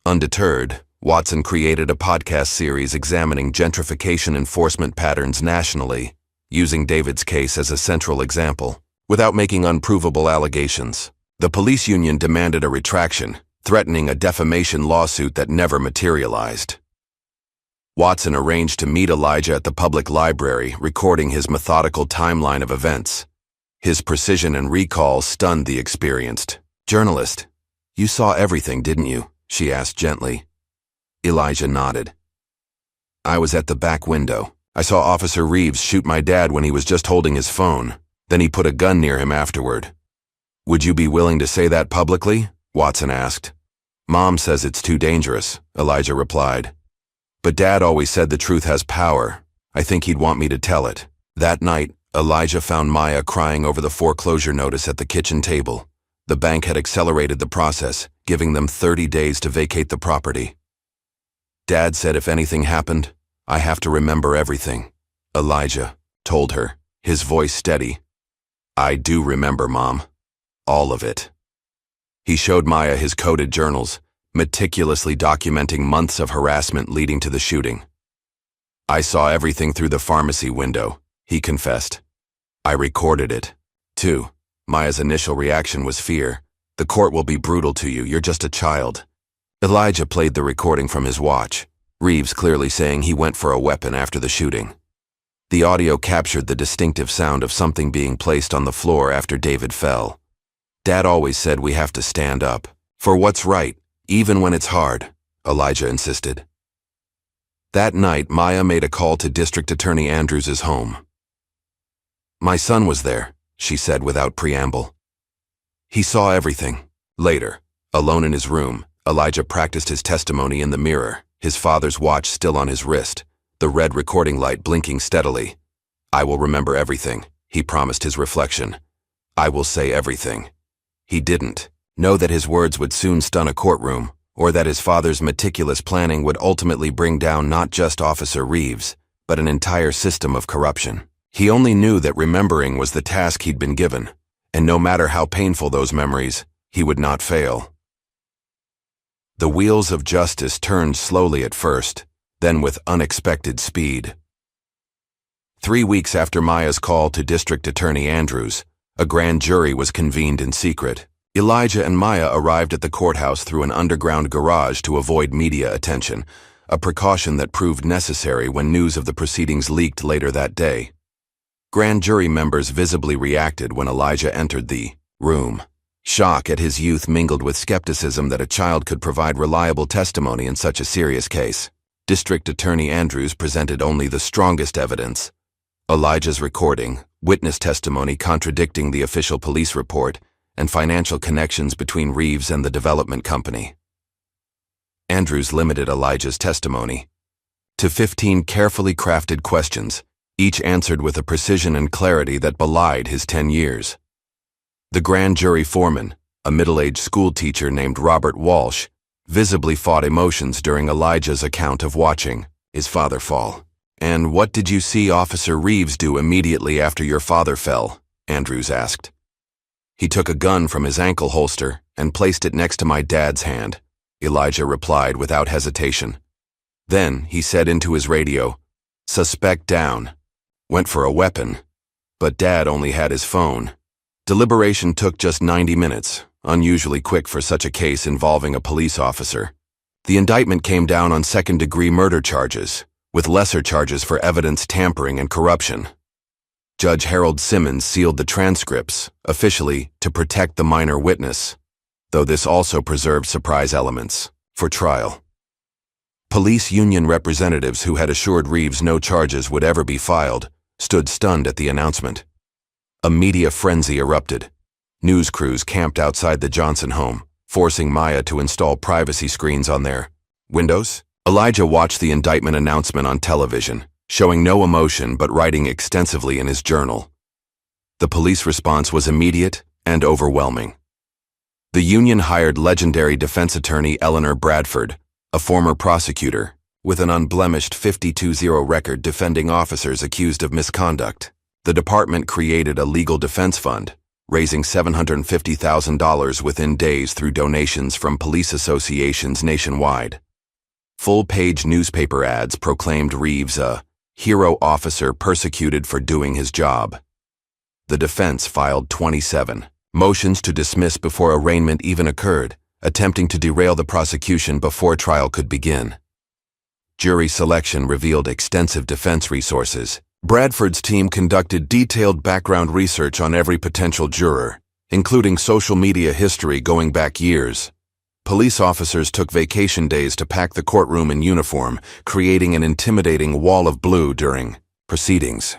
Undeterred, Watson created a podcast series examining gentrification enforcement patterns nationally, using David's case as a central example. Without making unprovable allegations, the police union demanded a retraction, threatening a defamation lawsuit that never materialized. Watson arranged to meet Elijah at the public library, recording his methodical timeline of events. His precision and recall stunned the experienced journalist. "You saw everything, didn't you?" she asked gently. Elijah nodded. "I was at the back window. I saw Officer Reeves shoot my dad when he was just holding his phone. Then he put a gun near him afterward." "Would you be willing to say that publicly?" Watson asked. "Mom says it's too dangerous," Elijah replied. But Dad always said the truth has power. I think he'd want me to tell it. That night, Elijah found Maya crying over the foreclosure notice at the kitchen table. The bank had accelerated the process, giving them 30 days to vacate the property. Dad said if anything happened, I have to remember everything. Elijah told her, his voice steady. I do remember, Mom. All of it. He showed Maya his coded journals, meticulously documenting months of harassment leading to the shooting. I saw everything through the pharmacy window, he confessed. I recorded it, too. Maya's initial reaction was fear. The court will be brutal to you, you're just a child. Elijah played the recording from his watch, Reeves clearly saying he went for a weapon after the shooting. The audio captured the distinctive sound of something being placed on the floor after David fell. Dad always said we have to stand up, for what's right, even when it's hard, Elijah insisted. That night, Maya made a call to District Attorney Andrews' home. My son was there, she said without preamble. He saw everything. Later, alone in his room, Elijah practiced his testimony in the mirror, his father's watch still on his wrist, the red recording light blinking steadily. I will remember everything, he promised his reflection. I will say everything. He didn't know that his words would soon stun a courtroom, or that his father's meticulous planning would ultimately bring down not just Officer Reeves, but an entire system of corruption. He only knew that remembering was the task he'd been given, and no matter how painful those memories, he would not fail. The wheels of justice turned slowly at first, then with unexpected speed. 3 weeks after Maya's call to District Attorney Andrews, a grand jury was convened in secret. Elijah and Maya arrived at the courthouse through an underground garage to avoid media attention, a precaution that proved necessary when news of the proceedings leaked later that day. Grand jury members visibly reacted when Elijah entered the room. Shock at his youth mingled with skepticism that a child could provide reliable testimony in such a serious case. District Attorney Andrews presented only the strongest evidence. Elijah's recording, witness testimony contradicting the official police report, and financial connections between Reeves and the development company. Andrews limited Elijah's testimony to 15 carefully crafted questions, each answered with a precision and clarity that belied his 10 years. The grand jury foreman, a middle-aged schoolteacher named Robert Walsh, visibly fought emotions during Elijah's account of watching his father fall. And what did you see Officer Reeves do immediately after your father fell? Andrews asked. He took a gun from his ankle holster and placed it next to my dad's hand, Elijah replied without hesitation. Then he said into his radio, "Suspect down." Went for a weapon, but Dad only had his phone. Deliberation took just 90 minutes, unusually quick for such a case involving a police officer. The indictment came down on second-degree murder charges, with lesser charges for evidence tampering and corruption. Judge Harold Simmons sealed the transcripts, officially, to protect the minor witness, though this also preserved surprise elements for trial. Police union representatives who had assured Reeves no charges would ever be filed stood stunned at the announcement. A media frenzy erupted. News crews camped outside the Johnson home, forcing Maya to install privacy screens on their windows. Elijah watched the indictment announcement on television, showing no emotion but writing extensively in his journal. The police response was immediate and overwhelming. The union hired legendary defense attorney Eleanor Bradford, a former prosecutor, with an unblemished 52-0 record defending officers accused of misconduct. The department created a legal defense fund, raising $750,000 within days through donations from police associations nationwide. Full-page newspaper ads proclaimed Reeves a hero officer persecuted for doing his job. The defense filed 27 motions to dismiss before arraignment even occurred, attempting to derail the prosecution before trial could begin. Jury selection revealed extensive defense resources. Bradford's team conducted detailed background research on every potential juror, including social media history going back years. Police officers took vacation days to pack the courtroom in uniform, creating an intimidating wall of blue during proceedings.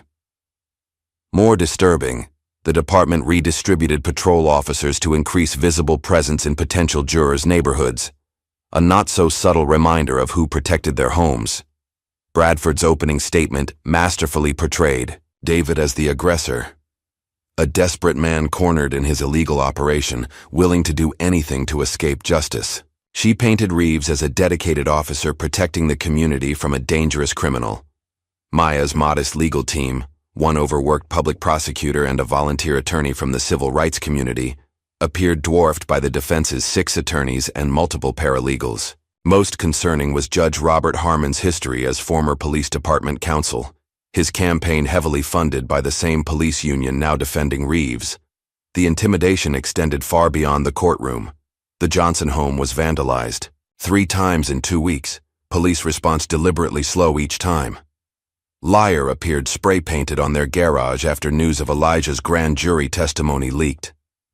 More disturbing, the department redistributed patrol officers to increase visible presence in potential jurors' neighborhoods, a not-so-subtle reminder of who protected their homes. Bradford's opening statement masterfully portrayed David as the aggressor, a desperate man cornered in his illegal operation, willing to do anything to escape justice. She painted Reeves as a dedicated officer protecting the community from a dangerous criminal. Maya's modest legal team, one overworked public prosecutor and a volunteer attorney from the civil rights community, appeared dwarfed by the defense's 6 attorneys and multiple paralegals. Most concerning was Judge Robert Harmon's history as former police department counsel, his campaign heavily funded by the same police union now defending Reeves. The intimidation extended far beyond the courtroom. The Johnson home was vandalized 3 times in 2 weeks, police response deliberately slow each time. Liar appeared spray-painted on their garage after news of Elijah's grand jury testimony leaked.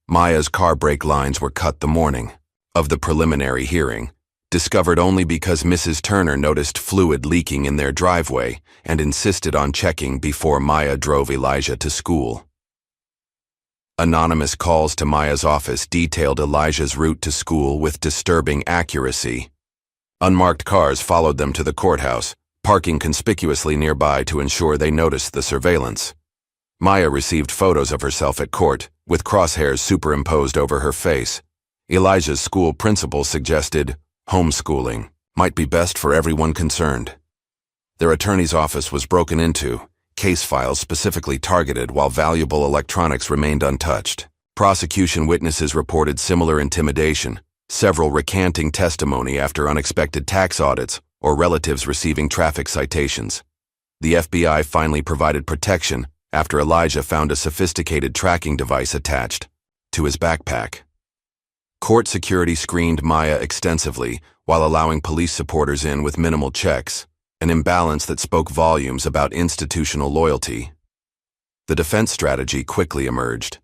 Maya's car brake lines were cut the morning of the preliminary hearing, discovered only because Mrs. Turner noticed fluid leaking in their driveway and insisted on checking before Maya drove Elijah to school. Anonymous calls to Maya's office detailed Elijah's route to school with disturbing accuracy. Unmarked cars followed them to the courthouse, parking conspicuously nearby to ensure they noticed the surveillance. Maya received photos of herself at court, with crosshairs superimposed over her face. Elijah's school principal suggested homeschooling might be best for everyone concerned. Their attorney's office was broken into, case files specifically targeted while valuable electronics remained untouched. Prosecution witnesses reported similar intimidation, several recanting testimony after unexpected tax audits or relatives receiving traffic citations. The FBI finally provided protection after Elijah found a sophisticated tracking device attached to his backpack. Court security screened Maya extensively while allowing police supporters in with minimal checks, an imbalance that spoke volumes about institutional loyalty. The defense strategy quickly emerged.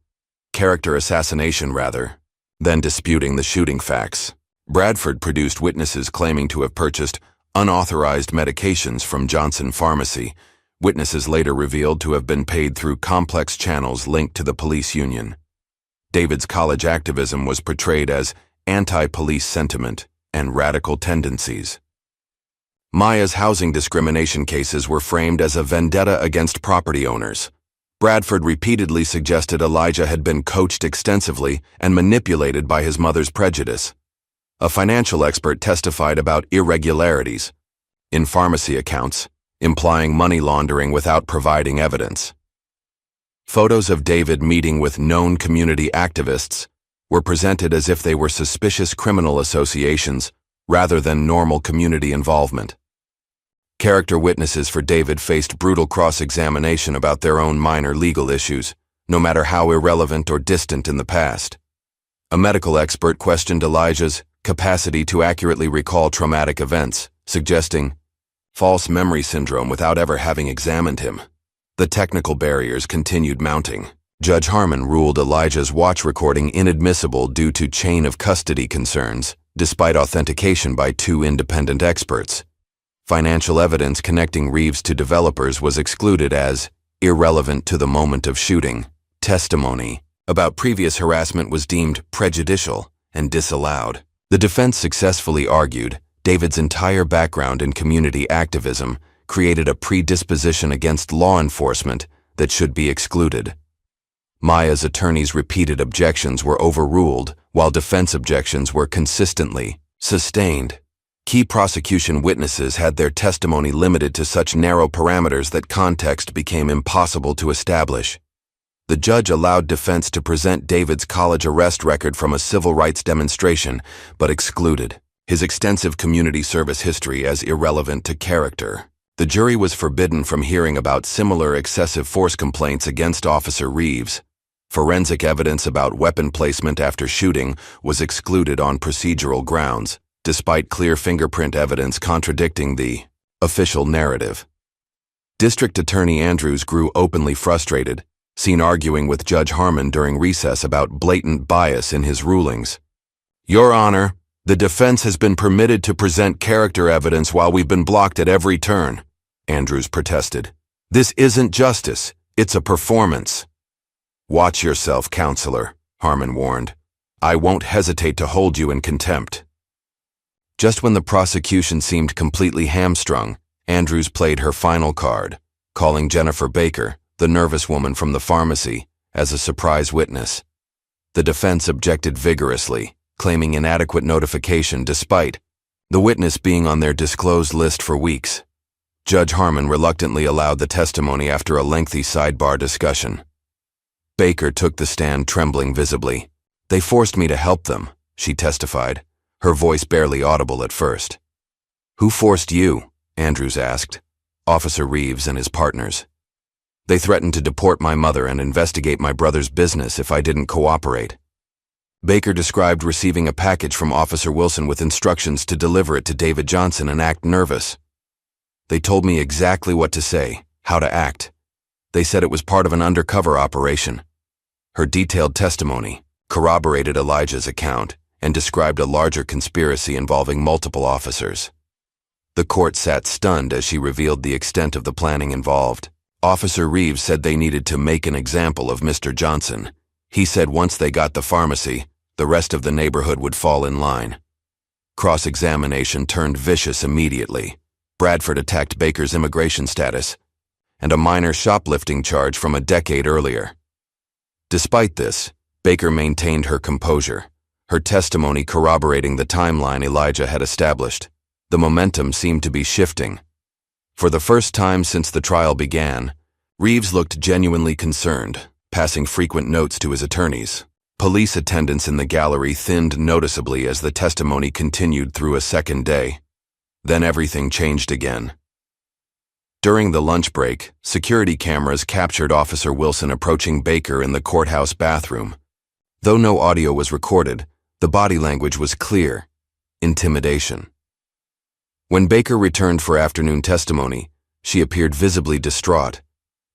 Character assassination, rather than disputing the shooting facts. Bradford produced witnesses claiming to have purchased unauthorized medications from Johnson Pharmacy. Witnesses later revealed to have been paid through complex channels linked to the police union. David's college activism was portrayed as anti-police sentiment and radical tendencies. Maya's housing discrimination cases were framed as a vendetta against property owners. Bradford repeatedly suggested Elijah had been coached extensively and manipulated by his mother's prejudice. A financial expert testified about irregularities in pharmacy accounts, implying money laundering without providing evidence. Photos of David meeting with known community activists were presented as if they were suspicious criminal associations rather than normal community involvement. Character witnesses for David faced brutal cross-examination about their own minor legal issues, no matter how irrelevant or distant in the past. A medical expert questioned Elijah's capacity to accurately recall traumatic events, suggesting false memory syndrome without ever having examined him. The technical barriers continued mounting. Judge Harmon ruled Elijah's watch recording inadmissible due to chain of custody concerns, despite authentication by 2 independent experts. Financial evidence connecting Reeves to developers was excluded as irrelevant to the moment of shooting. Testimony about previous harassment was deemed prejudicial and disallowed. The defense successfully argued David's entire background in community activism created a predisposition against law enforcement that should be excluded. Maya's attorney's repeated objections were overruled, while defense objections were consistently sustained. Key prosecution witnesses had their testimony limited to such narrow parameters that context became impossible to establish. The judge allowed defense to present David's college arrest record from a civil rights demonstration, but excluded his extensive community service history as irrelevant to character. The jury was forbidden from hearing about similar excessive force complaints against Officer Reeves. Forensic evidence about weapon placement after shooting was excluded on procedural grounds, despite clear fingerprint evidence contradicting the official narrative. District Attorney Andrews grew openly frustrated, seen arguing with Judge Harmon during recess about blatant bias in his rulings. "Your Honor, the defense has been permitted to present character evidence while we've been blocked at every turn," Andrews protested. "This isn't justice, it's a performance." "Watch yourself, counselor," Harmon warned. "I won't hesitate to hold you in contempt." Just when the prosecution seemed completely hamstrung, Andrews played her final card, calling Jennifer Baker, the nervous woman from the pharmacy, as a surprise witness. The defense objected vigorously, claiming inadequate notification despite the witness being on their disclosed list for weeks. Judge Harmon reluctantly allowed the testimony after a lengthy sidebar discussion. Baker took the stand trembling visibly. "They forced me to help them," she testified, her voice barely audible at first. "Who forced you?" Andrews asked. "Officer Reeves and his partners. They threatened to deport my mother and investigate my brother's business if I didn't cooperate." Baker described receiving a package from Officer Wilson with instructions to deliver it to David Johnson and act nervous. "They told me exactly what to say, how to act. They said it was part of an undercover operation." Her detailed testimony corroborated Elijah's account and described a larger conspiracy involving multiple officers. The court sat stunned as she revealed the extent of the planning involved. Officer Reeves said they needed to make an example of Mr. Johnson. He said once they got the pharmacy, the rest of the neighborhood would fall in line. Cross-examination turned vicious immediately. Bradford attacked Baker's immigration status and a minor shoplifting charge from a decade earlier. Despite this, Baker maintained her composure, her testimony corroborating the timeline Elijah had established. The momentum seemed to be shifting. For the first time since the trial began, Reeves looked genuinely concerned, passing frequent notes to his attorneys. Police attendance in the gallery thinned noticeably as the testimony continued through a second day. Then everything changed again. During the lunch break, security cameras captured Officer Wilson approaching Baker in the courthouse bathroom. Though no audio was recorded, the body language was clear: intimidation. When Baker returned for afternoon testimony, she appeared visibly distraught,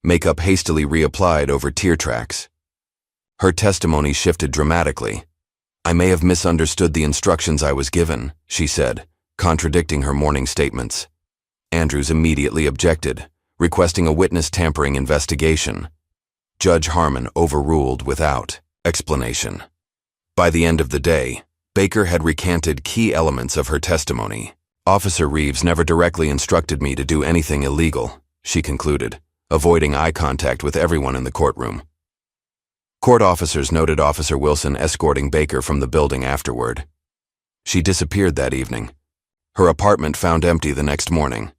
makeup hastily reapplied over tear tracks. Her testimony shifted dramatically. "I may have misunderstood the instructions I was given," she said, contradicting her morning statements. Andrews immediately objected, requesting a witness tampering investigation. Judge Harmon overruled without explanation. By the end of the day, Baker had recanted key elements of her testimony. "Officer Reeves never directly instructed me to do anything illegal," she concluded, avoiding eye contact with everyone in the courtroom. Court officers noted Officer Wilson escorting Baker from the building afterward. She disappeared that evening. Her apartment found empty the next morning.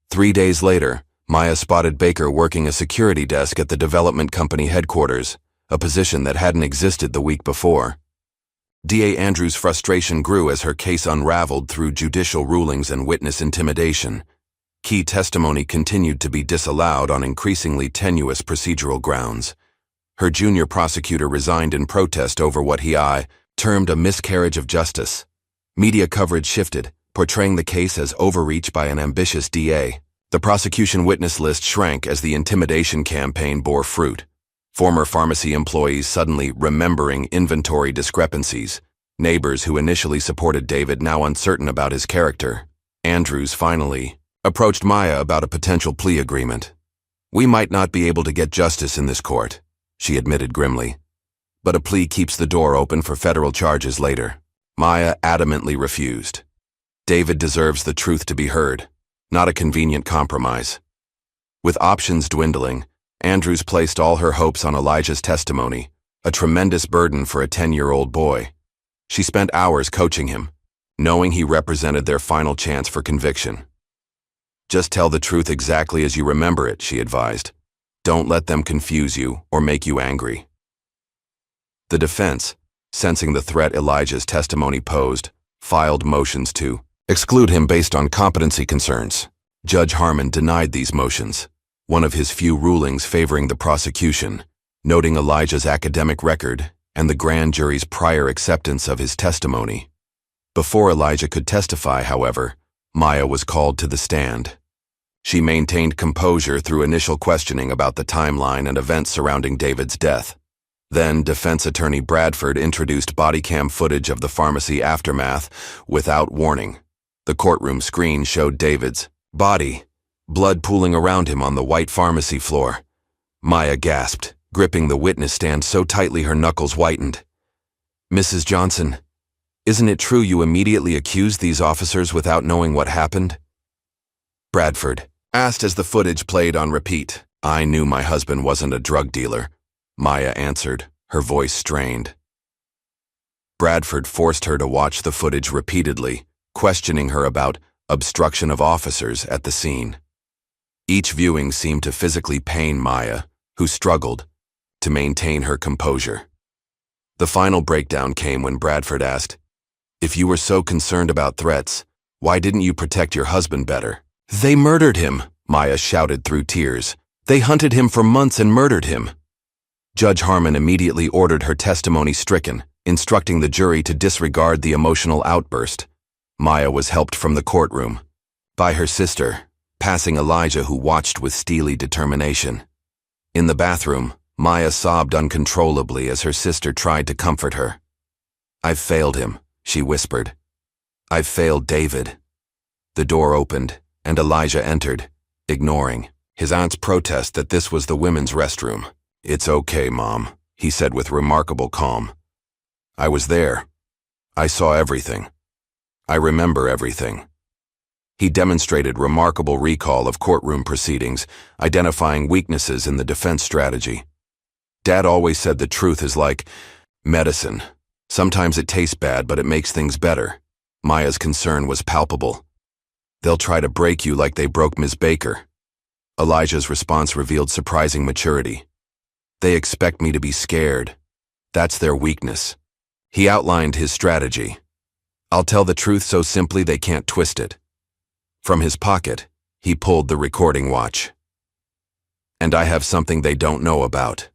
3 days later, Maya spotted Baker working a security desk at the development company headquarters, a position that hadn't existed the week before. DA Andrews' frustration grew as her case unraveled through judicial rulings and witness intimidation. Key testimony continued to be disallowed on increasingly tenuous procedural grounds. Her junior prosecutor resigned in protest over what he termed a miscarriage of justice. Media coverage shifted, portraying the case as overreach by an ambitious DA. The prosecution witness list shrank as the intimidation campaign bore fruit. Former pharmacy employees suddenly remembering inventory discrepancies. Neighbors who initially supported David now uncertain about his character. Andrews finally approached Maya about a potential plea agreement. "We might not be able to get justice in this court," she admitted grimly. "But a plea keeps the door open for federal charges later." Maya adamantly refused. David deserves the truth to be heard, not a convenient compromise. With options dwindling, Andrews placed all her hopes on Elijah's testimony, a tremendous burden for a 10-year-old boy. She spent hours coaching him, knowing he represented their final chance for conviction. "Just tell the truth exactly as you remember it," she advised. "Don't let them confuse you or make you angry." The defense, sensing the threat Elijah's testimony posed, filed motions to exclude him based on competency concerns. Judge Harmon denied these motions, one of his few rulings favoring the prosecution, noting Elijah's academic record and the grand jury's prior acceptance of his testimony. Before Elijah could testify, however, Maya was called to the stand. She maintained composure through initial questioning about the timeline and events surrounding David's death. Then defense attorney Bradford introduced body cam footage of the pharmacy aftermath without warning. The courtroom screen showed David's body, blood pooling around him on the white pharmacy floor. Maya gasped, gripping the witness stand so tightly her knuckles whitened. "Mrs. Johnson, isn't it true you immediately accused these officers without knowing what happened?" Bradford asked as the footage played on repeat. I knew my husband wasn't a drug dealer, Maya answered, her voice strained. Bradford forced her to watch the footage repeatedly, questioning her about obstruction of officers at the scene. Each viewing seemed to physically pain Maya, who struggled to maintain her composure. The final breakdown came when Bradford asked, "If you were so concerned about threats, why didn't you protect your husband better?" "They murdered him," Maya shouted through tears. "They hunted him for months and murdered him." Judge Harmon immediately ordered her testimony stricken, instructing the jury to disregard the emotional outburst. Maya was helped from the courtroom by her sister, passing Elijah, who watched with steely determination. In the bathroom, Maya sobbed uncontrollably as her sister tried to comfort her. "I've failed him," she whispered. "I've failed David." The door opened, and Elijah entered, ignoring his aunt's protest that this was the women's restroom. "It's okay, Mom," he said with remarkable calm. "I was there. I saw everything. I remember everything." He demonstrated remarkable recall of courtroom proceedings, identifying weaknesses in the defense strategy. "Dad always said the truth is like medicine. Sometimes it tastes bad, but it makes things better." Maya's concern was palpable. "They'll try to break you like they broke Ms. Baker." Elijah's response revealed surprising maturity. "They expect me to be scared. That's their weakness." He outlined his strategy. "I'll tell the truth so simply they can't twist it." From his pocket, he pulled the recording watch. "And I have something they don't know about."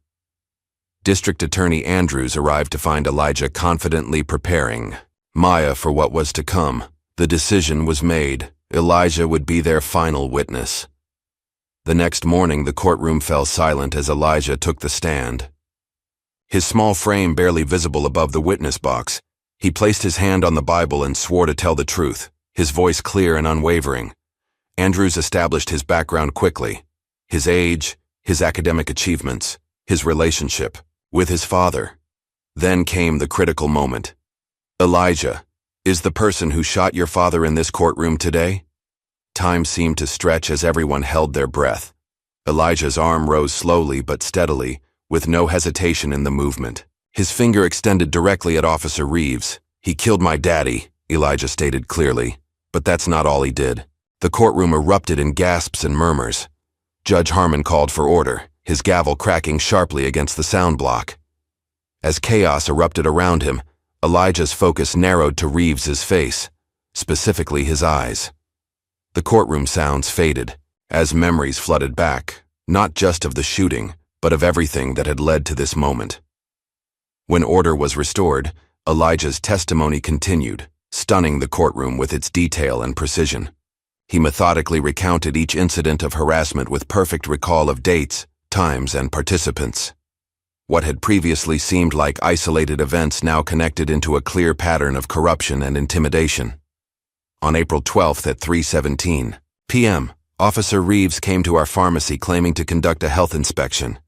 District Attorney Andrews arrived to find Elijah confidently preparing Maya for what was to come. The decision was made. Elijah would be their final witness. The next morning, the courtroom fell silent as Elijah took the stand. His small frame barely visible above the witness box, he placed his hand on the Bible and swore to tell the truth, his voice clear and unwavering. Andrews established his background quickly: his age, his academic achievements, his relationship with his father. Then came the critical moment. "Elijah, is the person who shot your father in this courtroom today?" Time seemed to stretch as everyone held their breath. Elijah's arm rose slowly but steadily, with no hesitation in the movement. His finger extended directly at Officer Reeves. "He killed my daddy," Elijah stated clearly. But that's not all he did. The courtroom erupted in gasps and murmurs. Judge Harmon called for order, his gavel cracking sharply against the sound block. As chaos erupted around him, Elijah's focus narrowed to Reeves's face, specifically his eyes. The courtroom sounds faded, as memories flooded back, not just of the shooting, but of everything that had led to this moment. When order was restored, Elijah's testimony continued, stunning the courtroom with its detail and precision. He methodically recounted each incident of harassment with perfect recall of dates, times, and participants. What had previously seemed like isolated events now connected into a clear pattern of corruption and intimidation. On April 12th at 3:17 p.m., Officer Reeves came to our pharmacy claiming to conduct a health inspection.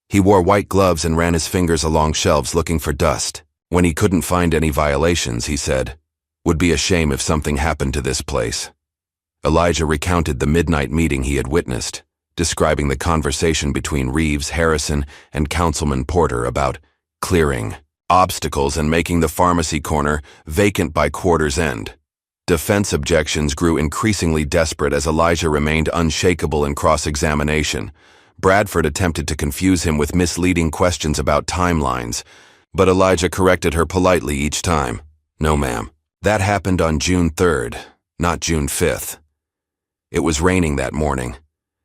He wore white gloves and ran his fingers along shelves looking for dust. When he couldn't find any violations, he said, "Would be a shame if something happened to this place." Elijah recounted the midnight meeting he had witnessed, describing the conversation between Reeves, Harrison, and Councilman Porter about clearing obstacles and making the pharmacy corner vacant by quarter's end. Defense objections grew increasingly desperate as Elijah remained unshakable in cross-examination. Bradford attempted to confuse him with misleading questions about timelines, but Elijah corrected her politely each time. "No, ma'am. That happened on June 3rd, not June 5th. It was raining that morning,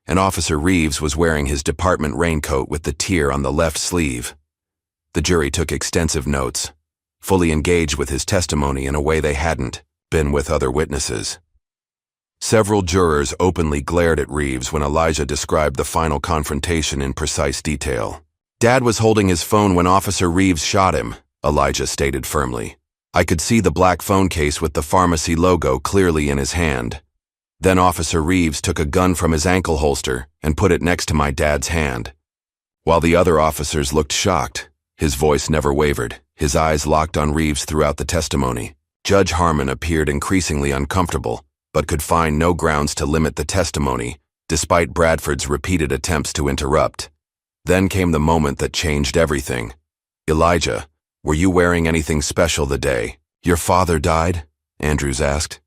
and Officer Reeves was wearing his department raincoat with the tear on the left sleeve." The jury took extensive notes, fully engaged with his testimony in a way they hadn't been with other witnesses. Several jurors openly glared at Reeves when Elijah described the final confrontation in precise detail. "Dad was holding his phone when Officer Reeves shot him," Elijah stated firmly. "I could see the black phone case with the pharmacy logo clearly in his hand. Then Officer Reeves took a gun from his ankle holster and put it next to my dad's hand." While the other officers looked shocked, his voice never wavered, his eyes locked on Reeves throughout the testimony. Judge Harmon appeared increasingly uncomfortable, but could find no grounds to limit the testimony, despite Bradford's repeated attempts to interrupt. Then came the moment that changed everything. "Elijah, were you wearing anything special the day your father died?" Andrews asked.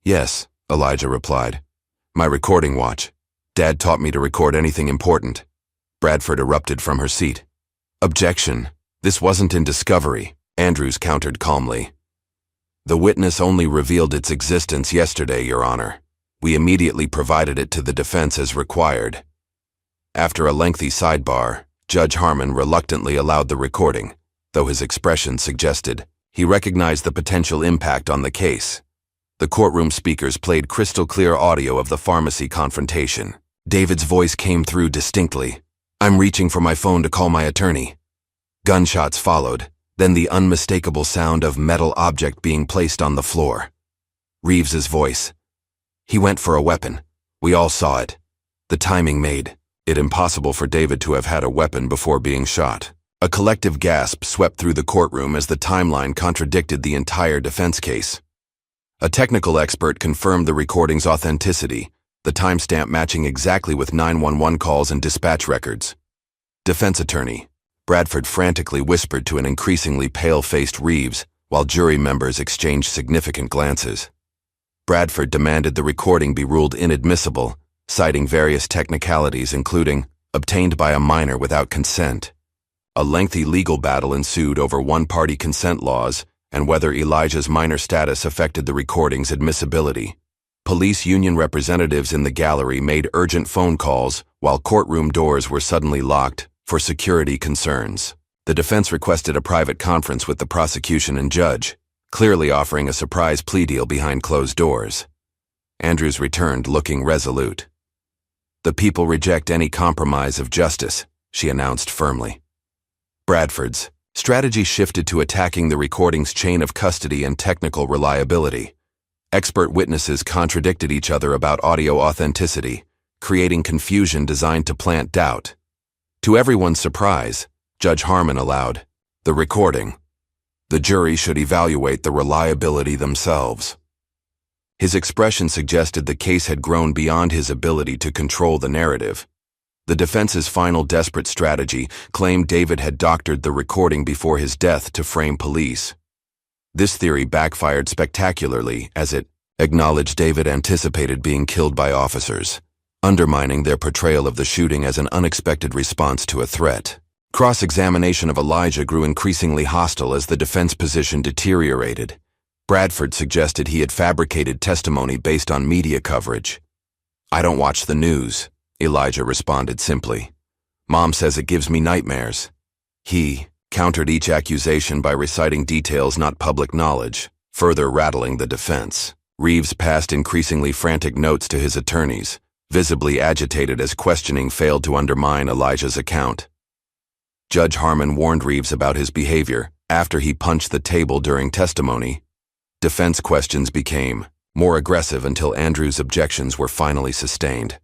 "Yes," Elijah replied. "My recording watch. Dad taught me to record anything important." Bradford erupted from her seat. "Objection. This wasn't in discovery," Andrews countered calmly. "The witness only revealed its existence yesterday, Your Honor. We immediately provided it to the defense as required." After a lengthy sidebar, Judge Harmon reluctantly allowed the recording, though his expression suggested he recognized the potential impact on the case. The courtroom speakers played crystal-clear audio of the pharmacy confrontation. David's voice came through distinctly. "I'm reaching for my phone to call my attorney." Gunshots followed, then the unmistakable sound of metal object being placed on the floor. Reeves's voice. "He went for a weapon. We all saw it. The timing made it impossible for David to have had a weapon before being shot." A collective gasp swept through the courtroom as the timeline contradicted the entire defense case. A technical expert confirmed the recording's authenticity, the timestamp matching exactly with 911 calls and dispatch records. Defense attorney Bradford frantically whispered to an increasingly pale-faced Reeves, while jury members exchanged significant glances. Bradford demanded the recording be ruled inadmissible, citing various technicalities including obtained by a minor without consent. A lengthy legal battle ensued over one-party consent laws and whether Elijah's minor status affected the recording's admissibility. Police union representatives in the gallery made urgent phone calls while courtroom doors were suddenly locked for security concerns. The defense requested a private conference with the prosecution and judge, clearly offering a surprise plea deal behind closed doors. Andrews returned looking resolute. "The people reject any compromise of justice," she announced firmly. Bradford's strategy shifted to attacking the recording's chain of custody and technical reliability. Expert witnesses contradicted each other about audio authenticity, creating confusion designed to plant doubt. To everyone's surprise, Judge Harmon allowed the recording. The jury should evaluate the reliability themselves. His expression suggested the case had grown beyond his ability to control the narrative. The defense's final desperate strategy claimed David had doctored the recording before his death to frame police. This theory backfired spectacularly as it acknowledged David anticipated being killed by officers, undermining their portrayal of the shooting as an unexpected response to a threat. Cross-examination of Elijah grew increasingly hostile as the defense position deteriorated. Bradford suggested he had fabricated testimony based on media coverage. "I don't watch the news," Elijah responded simply. "Mom says it gives me nightmares." He countered each accusation by reciting details not public knowledge, further rattling the defense. Reeves passed increasingly frantic notes to his attorneys, visibly agitated as questioning failed to undermine Elijah's account. Judge Harmon warned Reeves about his behavior after he punched the table during testimony. Defense questions became more aggressive until Andrews' objections were finally sustained.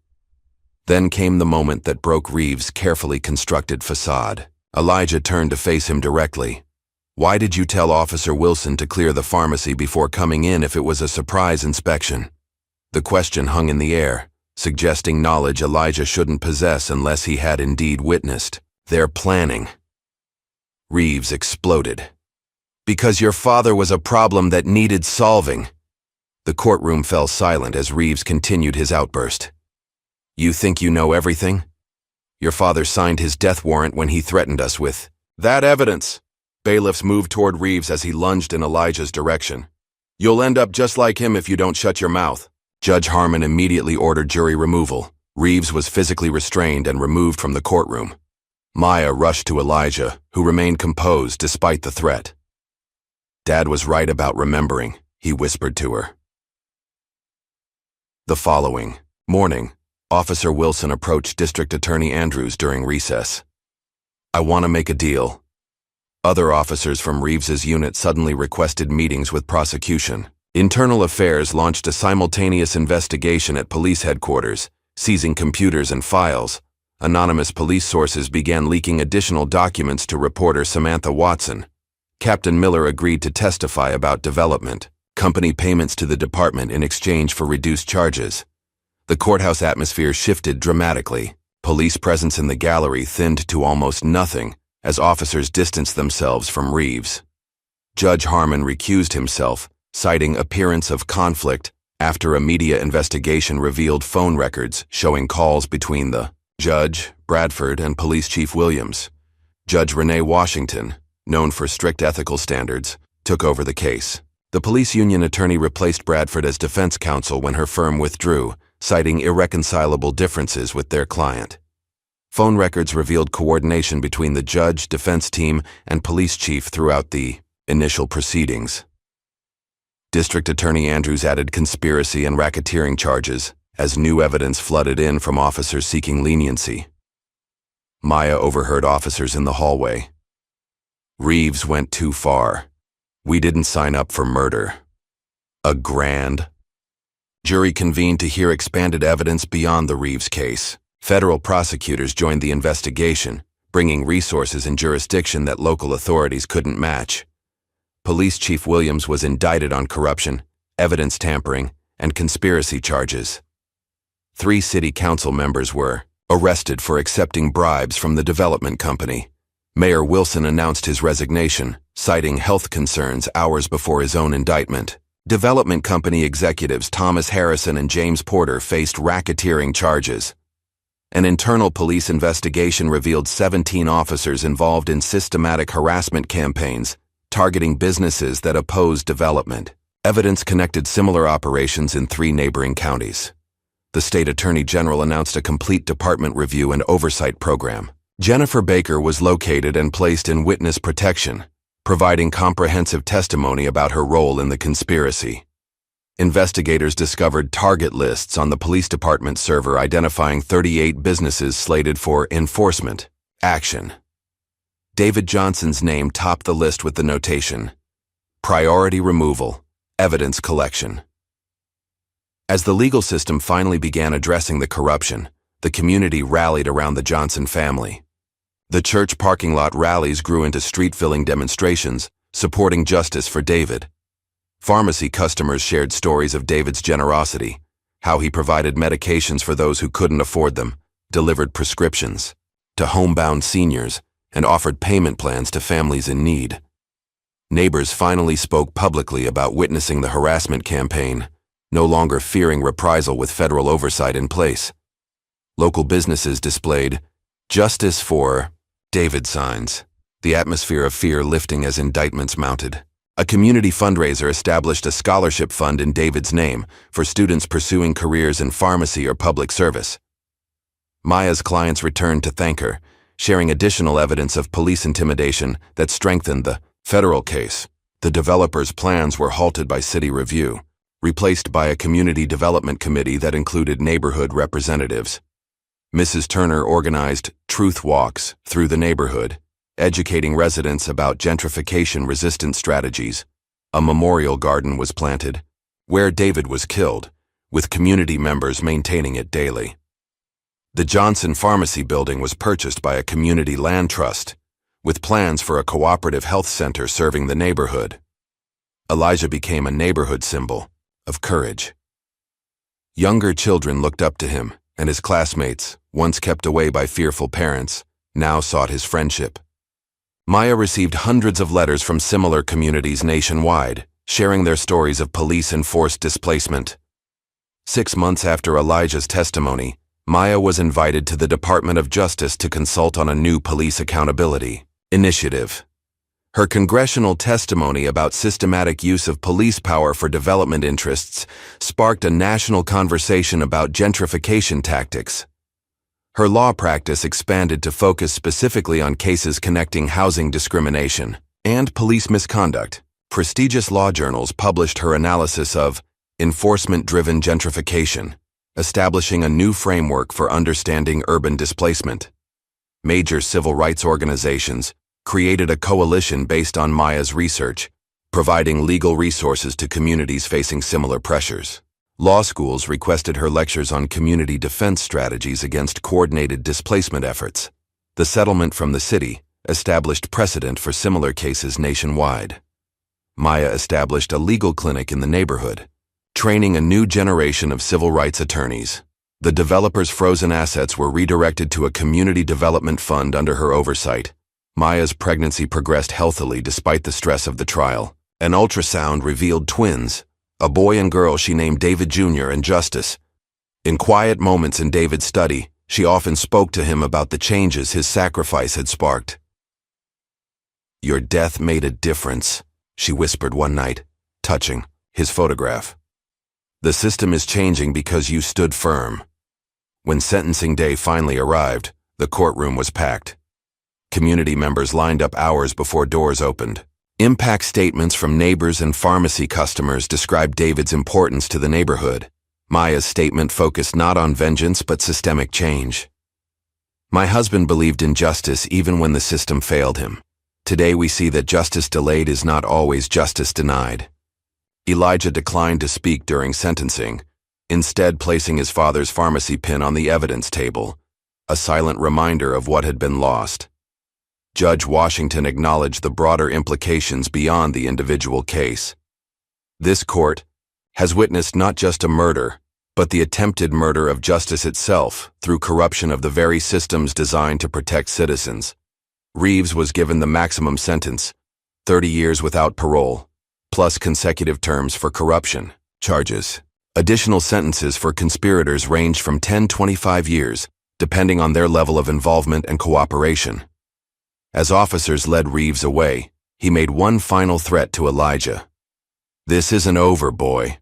Then came the moment that broke Reeves' carefully constructed facade. Elijah turned to face him directly. "Why did you tell Officer Wilson to clear the pharmacy before coming in if it was a surprise inspection?" The question hung in the air, suggesting knowledge Elijah shouldn't possess unless he had indeed witnessed their planning. Reeves exploded. "Because your father was a problem that needed solving." The courtroom fell silent as Reeves continued his outburst. "You think you know everything? Your father signed his death warrant when he threatened us with that evidence." Bailiffs moved toward Reeves as he lunged in Elijah's direction. "You'll end up just like him if you don't shut your mouth." Judge Harmon immediately ordered jury removal. Reeves was physically restrained and removed from the courtroom. Maya rushed to Elijah, who remained composed despite the threat. "Dad was right about remembering," he whispered to her. The following morning, Officer Wilson approached District Attorney Andrews during recess. "I want to make a deal." Other officers from Reeves's unit suddenly requested meetings with prosecution. Internal Affairs launched a simultaneous investigation at police headquarters, seizing computers and files. Anonymous police sources began leaking additional documents to reporter Samantha Watson. Captain Miller agreed to testify about development. company payments to the department in exchange for reduced charges. The courthouse atmosphere shifted dramatically. Police presence in the gallery thinned to almost nothing as officers distanced themselves from Reeves. Judge Harmon recused himself, citing appearance of conflict after a media investigation revealed phone records showing calls between the Judge, Bradford, and Police Chief Williams. Judge Renee Washington, known for strict ethical standards, took over the case. The police union attorney replaced Bradford as defense counsel when her firm withdrew, citing irreconcilable differences with their client. Phone records revealed coordination between the judge, defense team, and police chief throughout the initial proceedings. District Attorney Andrews added conspiracy and racketeering charges as new evidence flooded in from officers seeking leniency. Maya overheard officers in the hallway. Reeves went too far. We didn't sign up for murder. A grand jury convened to hear expanded evidence beyond the Reeves case. Federal prosecutors joined the investigation, bringing resources and jurisdiction that local authorities couldn't match. Police Chief Williams was indicted on corruption, evidence tampering, and conspiracy charges. 3 city council members were arrested for accepting bribes from the development company. Mayor Wilson announced his resignation, citing health concerns hours before his own indictment. Development company executives Thomas Harrison and James Porter faced racketeering charges. An internal police investigation revealed 17 officers involved in systematic harassment campaigns targeting businesses that opposed development. Evidence connected similar operations in 3 neighboring counties. The state attorney general announced a complete department review and oversight program. Jennifer Baker was located and placed in witness protection, providing comprehensive testimony about her role in the conspiracy. Investigators discovered target lists on the police department server identifying 38 businesses slated for enforcement action. David Johnson's name topped the list with the notation, "Priority removal, evidence collection." As the legal system finally began addressing the corruption, the community rallied around the Johnson family. The church parking lot rallies grew into street-filling demonstrations, supporting justice for David. Pharmacy customers shared stories of David's generosity, how he provided medications for those who couldn't afford them, delivered prescriptions to homebound seniors, and offered payment plans to families in need. Neighbors finally spoke publicly about witnessing the harassment campaign, no longer fearing reprisal with federal oversight in place. Local businesses displayed "Justice for David" signs, the atmosphere of fear lifting as indictments mounted. A community fundraiser established a scholarship fund in David's name for students pursuing careers in pharmacy or public service. Maya's clients returned to thank her, sharing additional evidence of police intimidation that strengthened the federal case. The developers' plans were halted by city review, replaced by a community development committee that included neighborhood representatives. Mrs. Turner organized truth walks through the neighborhood, educating residents about gentrification-resistant strategies. A memorial garden was planted, where David was killed, with community members maintaining it daily. The Johnson Pharmacy building was purchased by a community land trust, with plans for a cooperative health center serving the neighborhood. Elijah became a neighborhood symbol of courage. Younger children looked up to him, and his classmates, once kept away by fearful parents, now sought his friendship. Maya received hundreds of letters from similar communities nationwide, sharing their stories of police-enforced displacement. 6 months after Elijah's testimony, Maya was invited to the Department of Justice to consult on a new police accountability initiative. Her congressional testimony about systematic use of police power for development interests sparked a national conversation about gentrification tactics. Her law practice expanded to focus specifically on cases connecting housing discrimination and police misconduct. Prestigious law journals published her analysis of enforcement-driven gentrification, establishing a new framework for understanding urban displacement. Major civil rights organizations created a coalition based on Maya's research, providing legal resources to communities facing similar pressures. Law schools requested her lectures on community defense strategies against coordinated displacement efforts. The settlement from the city established precedent for similar cases nationwide. Maya established a legal clinic in the neighborhood, training a new generation of civil rights attorneys. The developer's frozen assets were redirected to a community development fund under her oversight. Maya's pregnancy progressed healthily despite the stress of the trial. An ultrasound revealed twins, a boy and girl she named David Jr. and Justice. In quiet moments in David's study, she often spoke to him about the changes his sacrifice had sparked. "Your death made a difference," she whispered one night, touching his photograph. "The system is changing because you stood firm." When sentencing day finally arrived, the courtroom was packed. Community members lined up hours before doors opened. Impact statements from neighbors and pharmacy customers described David's importance to the neighborhood. Maya's statement focused not on vengeance but systemic change. "My husband believed in justice even when the system failed him. Today we see that justice delayed is not always justice denied." Elijah declined to speak during sentencing, instead placing his father's pharmacy pin on the evidence table, a silent reminder of what had been lost. Judge Washington acknowledged the broader implications beyond the individual case. "This court has witnessed not just a murder, but the attempted murder of justice itself through corruption of the very systems designed to protect citizens." Reeves was given the maximum sentence, 30 years without parole, plus consecutive terms for corruption charges. Additional sentences for conspirators ranged from 10 to 25 years, depending on their level of involvement and cooperation. As officers led Reeves away, he made one final threat to Elijah. "This isn't over, boy."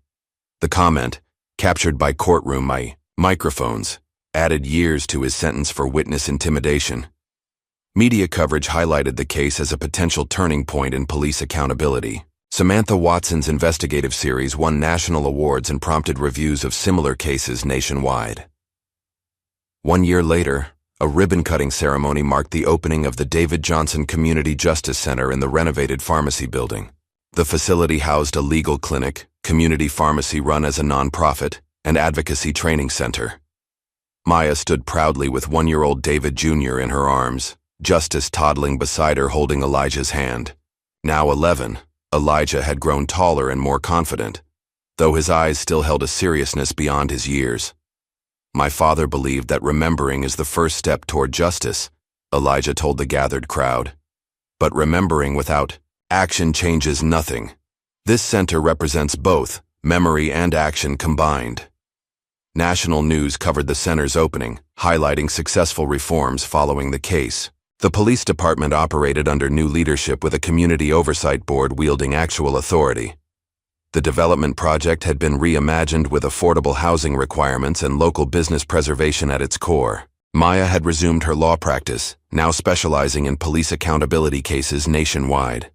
The comment, captured by courtroom microphones, added years to his sentence for witness intimidation. Media coverage highlighted the case as a potential turning point in police accountability. Samantha Watson's investigative series won national awards and prompted reviews of similar cases nationwide. 1 year later, a ribbon-cutting ceremony marked the opening of the David Johnson Community Justice Center in the renovated pharmacy building. The facility housed a legal clinic, community pharmacy run as a nonprofit, and advocacy training center. Maya stood proudly with 1-year-old David Jr. in her arms, Justice toddling beside her holding Elijah's hand. Now 11, Elijah had grown taller and more confident, though his eyes still held a seriousness beyond his years. "My father believed that remembering is the first step toward justice," Elijah told the gathered crowd. "But remembering without action changes nothing. This center represents both memory and action combined." National news covered the center's opening, highlighting successful reforms following the case. The police department operated under new leadership with a community oversight board wielding actual authority. The development project had been reimagined with affordable housing requirements and local business preservation at its core. Maya had resumed her law practice, now specializing in police accountability cases nationwide.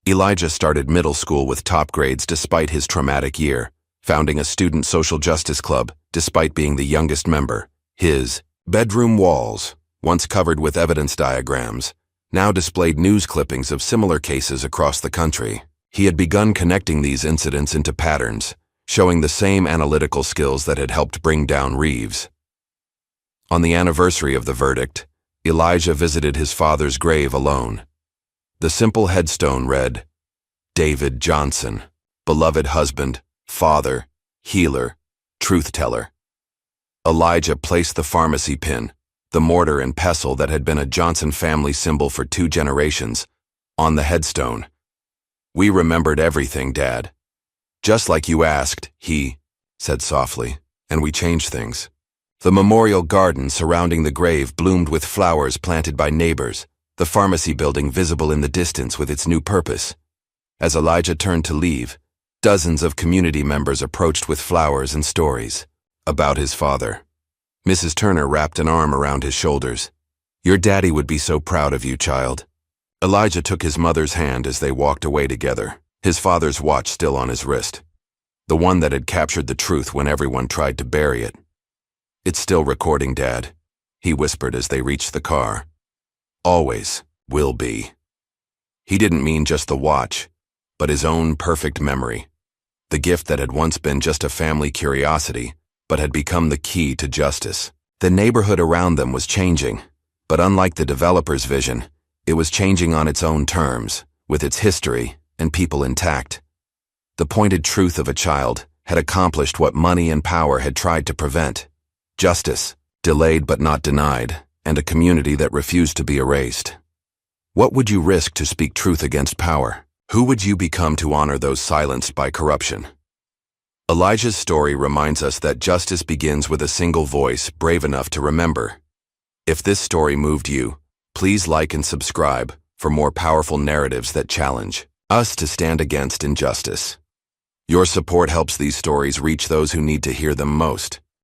Elijah started middle school with top grades despite his traumatic year, founding a student social justice club despite being the youngest member. His bedroom walls, once covered with evidence diagrams, now displayed news clippings of similar cases across the country. He had begun connecting these incidents into patterns, showing the same analytical skills that had helped bring down Reeves. On the anniversary of the verdict, Elijah visited his father's grave alone. The simple headstone read, "David Johnson, beloved husband, father, healer, truth-teller." Elijah placed the pharmacy pin, the mortar and pestle that had been a Johnson family symbol for 2 generations, on the headstone. "We remembered everything, Dad. Just like you asked," he said softly, "and we changed things." The memorial garden surrounding the grave bloomed with flowers planted by neighbors, the pharmacy building visible in the distance with its new purpose. As Elijah turned to leave, dozens of community members approached with flowers and stories about his father. Mrs. Turner wrapped an arm around his shoulders. "Your daddy would be so proud of you, child." Elijah took his mother's hand as they walked away together, his father's watch still on his wrist, the one that had captured the truth when everyone tried to bury it. "It's still recording, Dad," he whispered as they reached the car. "Always will be." He didn't mean just the watch, but his own perfect memory, the gift that had once been just a family curiosity, but had become the key to justice. The neighborhood around them was changing, but unlike the developer's vision, it was changing on its own terms, with its history, and people intact. The pointed truth of a child had accomplished what money and power had tried to prevent. Justice, delayed but not denied, and a community that refused to be erased. What would you risk to speak truth against power? Who would you become to honor those silenced by corruption? Elijah's story reminds us that justice begins with a single voice brave enough to remember. If this story moved you, please like and subscribe for more powerful narratives that challenge us to stand against injustice. Your support helps these stories reach those who need to hear them most.